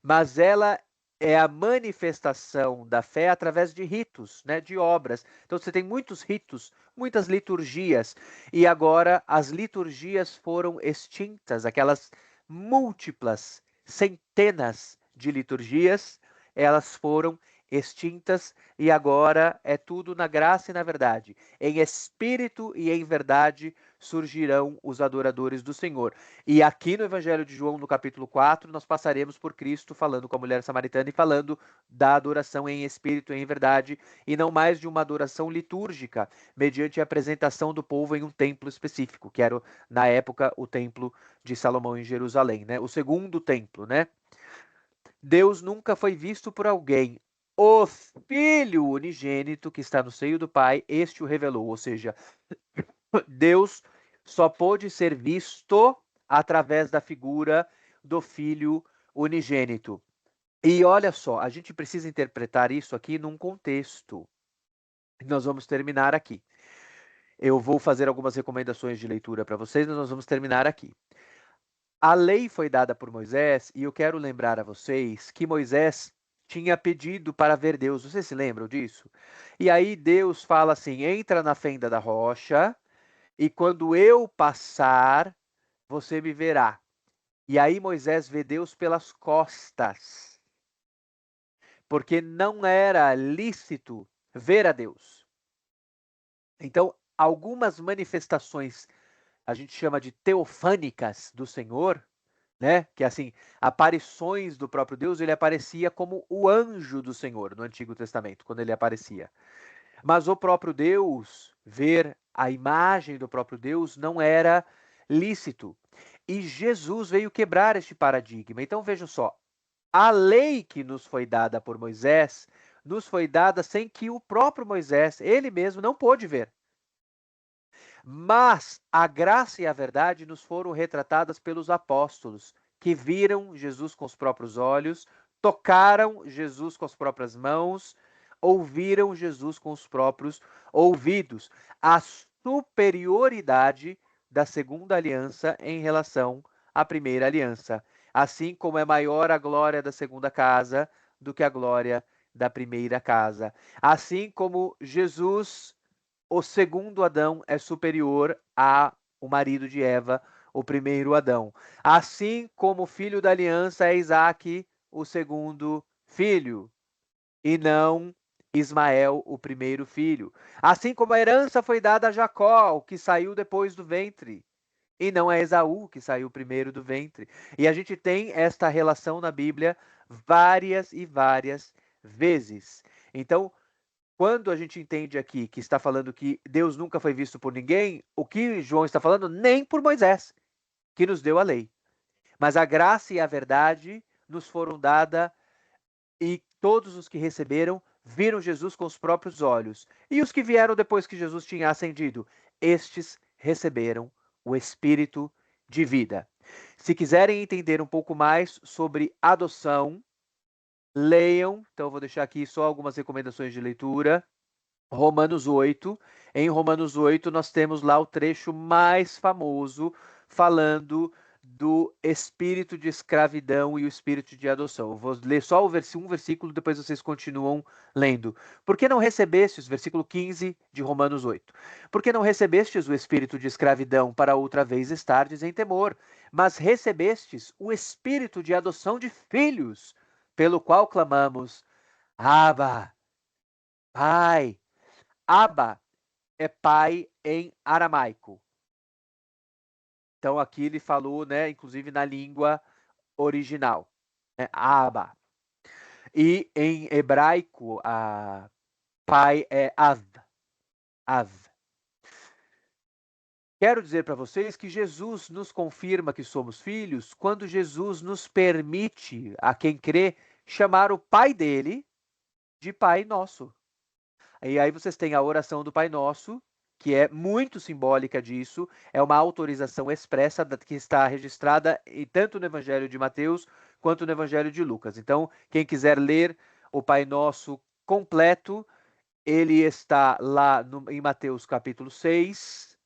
mas ela é a manifestação da fé através de ritos, né, de obras. Então você tem muitos ritos, muitas liturgias, e agora as liturgias foram extintas, aquelas múltiplas, centenas de liturgias, elas foram extintas, e agora é tudo na graça e na verdade. Em espírito e em verdade surgirão os adoradores do Senhor. E aqui no Evangelho de João, no capítulo 4, nós passaremos por Cristo falando com a mulher samaritana e falando da adoração em espírito e em verdade, e não mais de uma adoração litúrgica, mediante a apresentação do povo em um templo específico, que era, na época, o templo de Salomão em Jerusalém, né? O segundo templo, né? Deus nunca foi visto por alguém. O Filho unigênito que está no seio do Pai, este o revelou. Ou seja, Deus só pôde ser visto através da figura do Filho unigênito. E olha só, a gente precisa interpretar isso aqui num contexto. Nós vamos terminar aqui. Eu vou fazer algumas recomendações de leitura para vocês, mas nós vamos terminar aqui. A lei foi dada por Moisés, e eu quero lembrar a vocês que Moisés tinha pedido para ver Deus. Vocês se lembram disso? E aí Deus fala assim: entra na fenda da rocha, e quando eu passar, você me verá. E aí Moisés vê Deus pelas costas, porque não era lícito ver a Deus. Então, algumas manifestações, a gente chama de teofânicas do Senhor, né? Que assim, aparições do próprio Deus, ele aparecia como o anjo do Senhor no Antigo Testamento, quando ele aparecia. Mas o próprio Deus, ver a imagem do próprio Deus não era lícito. E Jesus veio quebrar este paradigma. Então vejam só, a lei que nos foi dada por Moisés, nos foi dada sem que o próprio Moisés, ele mesmo, não pôde ver. Mas a graça e a verdade nos foram retratadas pelos apóstolos, que viram Jesus com os próprios olhos, tocaram Jesus com as próprias mãos, ouviram Jesus com os próprios ouvidos. A superioridade da segunda aliança em relação à primeira aliança. Assim como é maior a glória da segunda casa do que a glória da primeira casa. Assim como Jesus, o segundo Adão, é superior ao marido de Eva, o primeiro Adão. Assim como o filho da aliança é Isaque, o segundo filho, e não Ismael, o primeiro filho. Assim como a herança foi dada a Jacó, que saiu depois do ventre, e não é Esaú, que saiu primeiro do ventre. E a gente tem esta relação na Bíblia várias e várias vezes. Então, quando a gente entende aqui que está falando que Deus nunca foi visto por ninguém, o que João está falando? Nem por Moisés, que nos deu a lei. Mas a graça e a verdade nos foram dadas, e todos os que receberam viram Jesus com os próprios olhos. E os que vieram depois que Jesus tinha ascendido, estes receberam o Espírito de vida. Se quiserem entender um pouco mais sobre adoção, leiam. Então, eu vou deixar aqui só algumas recomendações de leitura. Romanos 8. Em Romanos 8, nós temos lá o trecho mais famoso falando do espírito de escravidão e o espírito de adoção. Eu vou ler só um versículo, depois vocês continuam lendo. Por que não recebestes, versículo 15 de Romanos 8, por que não recebestes o espírito de escravidão para outra vez estardes em temor, mas recebestes o espírito de adoção de filhos, pelo qual clamamos, Abba, Pai. Abba é pai em aramaico. Então aqui ele falou, né, inclusive na língua original, né, Abba. E em hebraico, pai é Av. Av. Quero dizer para vocês que Jesus nos confirma que somos filhos quando Jesus nos permite, a quem crê, chamar o pai dele de Pai Nosso. E aí vocês têm a oração do Pai Nosso, que é muito simbólica disso, é uma autorização expressa que está registrada tanto no Evangelho de Mateus quanto no Evangelho de Lucas. Então, quem quiser ler o Pai Nosso completo, ele está lá em Mateus capítulo 6.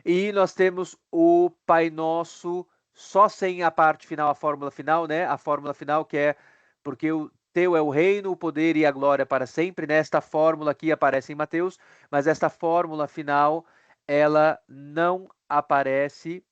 E nós temos o Pai Nosso só sem a parte final, a fórmula final, né? A fórmula final que é porque o teu é o reino, o poder e a glória para sempre. Nesta fórmula aqui aparece em Mateus, mas esta fórmula final, ela não aparece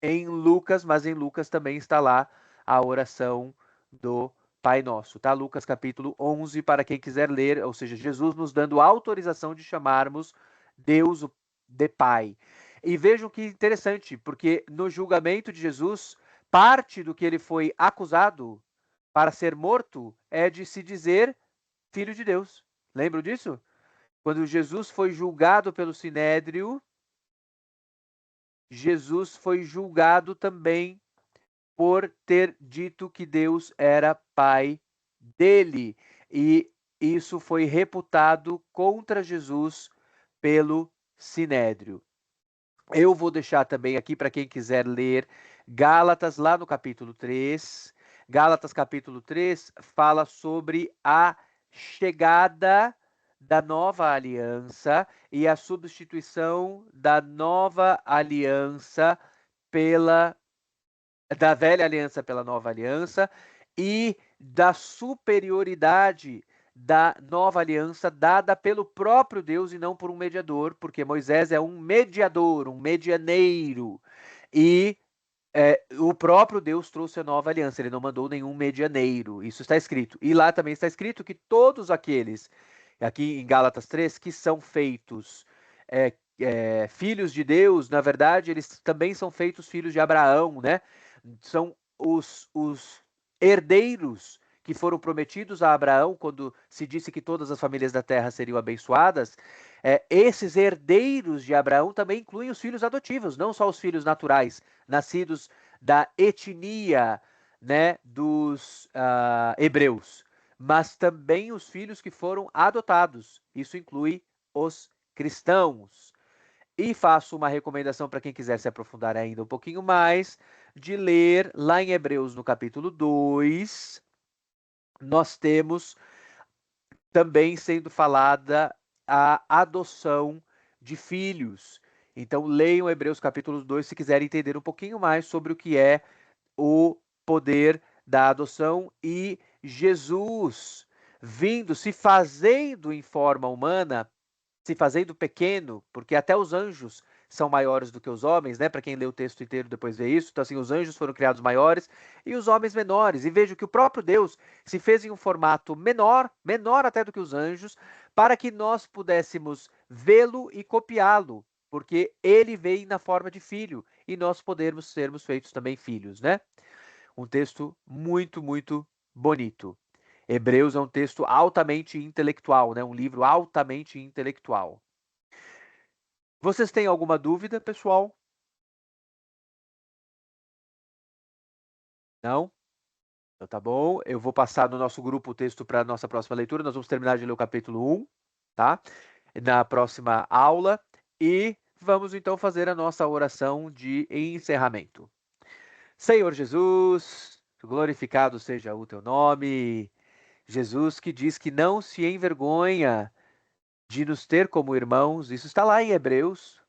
em Lucas, mas em Lucas também está lá a oração do Pai Nosso, tá? Lucas capítulo 11, para quem quiser ler, ou seja, Jesus nos dando autorização de chamarmos Deus de Pai. E vejam que interessante, porque no julgamento de Jesus, parte do que ele foi acusado para ser morto é de se dizer filho de Deus. Lembram disso? Quando Jesus foi julgado pelo Sinédrio, Jesus foi julgado também por ter dito que Deus era pai dele. E isso foi reputado contra Jesus pelo Sinédrio. Eu vou deixar também aqui para quem quiser ler Gálatas, lá no capítulo 3. Gálatas, capítulo 3, fala sobre a chegada da nova aliança e a substituição da nova aliança da velha aliança pela nova aliança e da superioridade da nova aliança dada pelo próprio Deus e não por um mediador, porque Moisés é um mediador, um medianeiro. E o próprio Deus trouxe a nova aliança, ele não mandou nenhum medianeiro. Isso está escrito. E lá também está escrito que todos aqueles, aqui em Gálatas 3, que são feitos filhos de Deus, na verdade, eles também são feitos filhos de Abraão, né? São os herdeiros que foram prometidos a Abraão quando se disse que todas as famílias da terra seriam abençoadas. Esses herdeiros de Abraão também incluem os filhos adotivos, não só os filhos naturais, nascidos da etnia, né, dos hebreus, mas também os filhos que foram adotados. Isso inclui os cristãos. E faço uma recomendação para quem quiser se aprofundar ainda um pouquinho mais, de ler lá em Hebreus, no capítulo 2, nós temos também sendo falada a adoção de filhos. Então, leiam Hebreus capítulo 2 se quiserem entender um pouquinho mais sobre o que é o poder da adoção e Jesus vindo, se fazendo em forma humana, se fazendo pequeno, porque até os anjos são maiores do que os homens, né? Para quem lê o texto inteiro depois vê isso. Então, assim, os anjos foram criados maiores e os homens menores. E vejo que o próprio Deus se fez em um formato menor, menor até do que os anjos, para que nós pudéssemos vê-lo e copiá-lo, porque ele veio na forma de filho e nós podermos sermos feitos também filhos, né? Um texto muito, muito bonito. Hebreus é um texto altamente intelectual, né? Um livro altamente intelectual. Vocês têm alguma dúvida, pessoal? Não? Então tá bom. Eu vou passar no nosso grupo o texto para a nossa próxima leitura. Nós vamos terminar de ler o capítulo 1, tá? Na próxima aula. E vamos então fazer a nossa oração de encerramento. Senhor Jesus, glorificado seja o teu nome. Jesus que diz que não se envergonha de nos ter como irmãos. Isso está lá em Hebreus.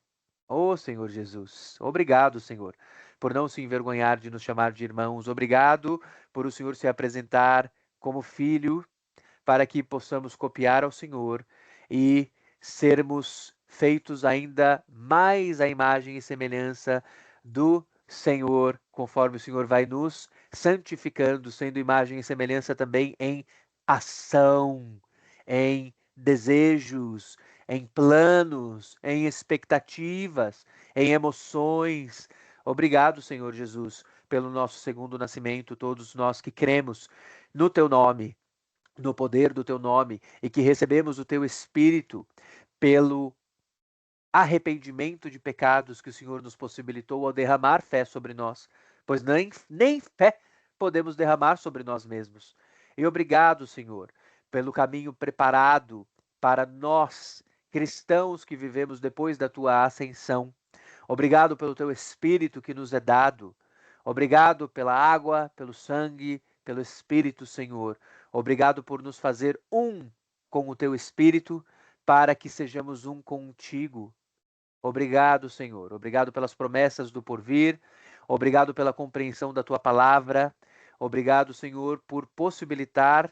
Oh, Senhor Jesus, obrigado, Senhor, por não se envergonhar de nos chamar de irmãos. Obrigado por o Senhor se apresentar como filho, para que possamos copiar ao Senhor e sermos feitos ainda mais à imagem e semelhança do Senhor, conforme o Senhor vai nos santificando, sendo imagem e semelhança também em ação, em desejos, em planos, em expectativas, em emoções. Obrigado, Senhor Jesus, pelo nosso segundo nascimento, todos nós que cremos no teu nome, no poder do teu nome e que recebemos o teu Espírito pelo arrependimento de pecados que o Senhor nos possibilitou ao derramar fé sobre nós, pois nem fé podemos derramar sobre nós mesmos. E obrigado, Senhor, pelo caminho preparado para nós, cristãos que vivemos depois da tua ascensão. Obrigado pelo teu Espírito que nos é dado. Obrigado pela água, pelo sangue, pelo Espírito, Senhor. Obrigado por nos fazer um com o teu Espírito, para que sejamos um contigo. Obrigado, Senhor. Obrigado pelas promessas do porvir. Obrigado pela compreensão da tua palavra. Obrigado, Senhor, por possibilitar,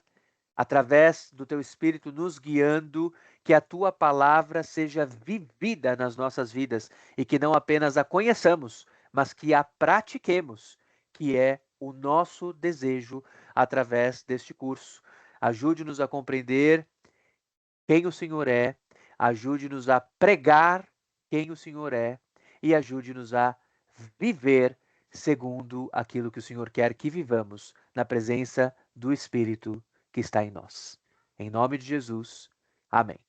através do teu Espírito nos guiando, que a tua palavra seja vivida nas nossas vidas e que não apenas a conheçamos, mas que a pratiquemos, que é o nosso desejo, através deste curso. Ajude-nos a compreender quem o Senhor é, ajude-nos a pregar quem o Senhor é e ajude-nos a viver segundo aquilo que o Senhor quer que vivamos na presença do Espírito que está em nós. Em nome de Jesus. Amém.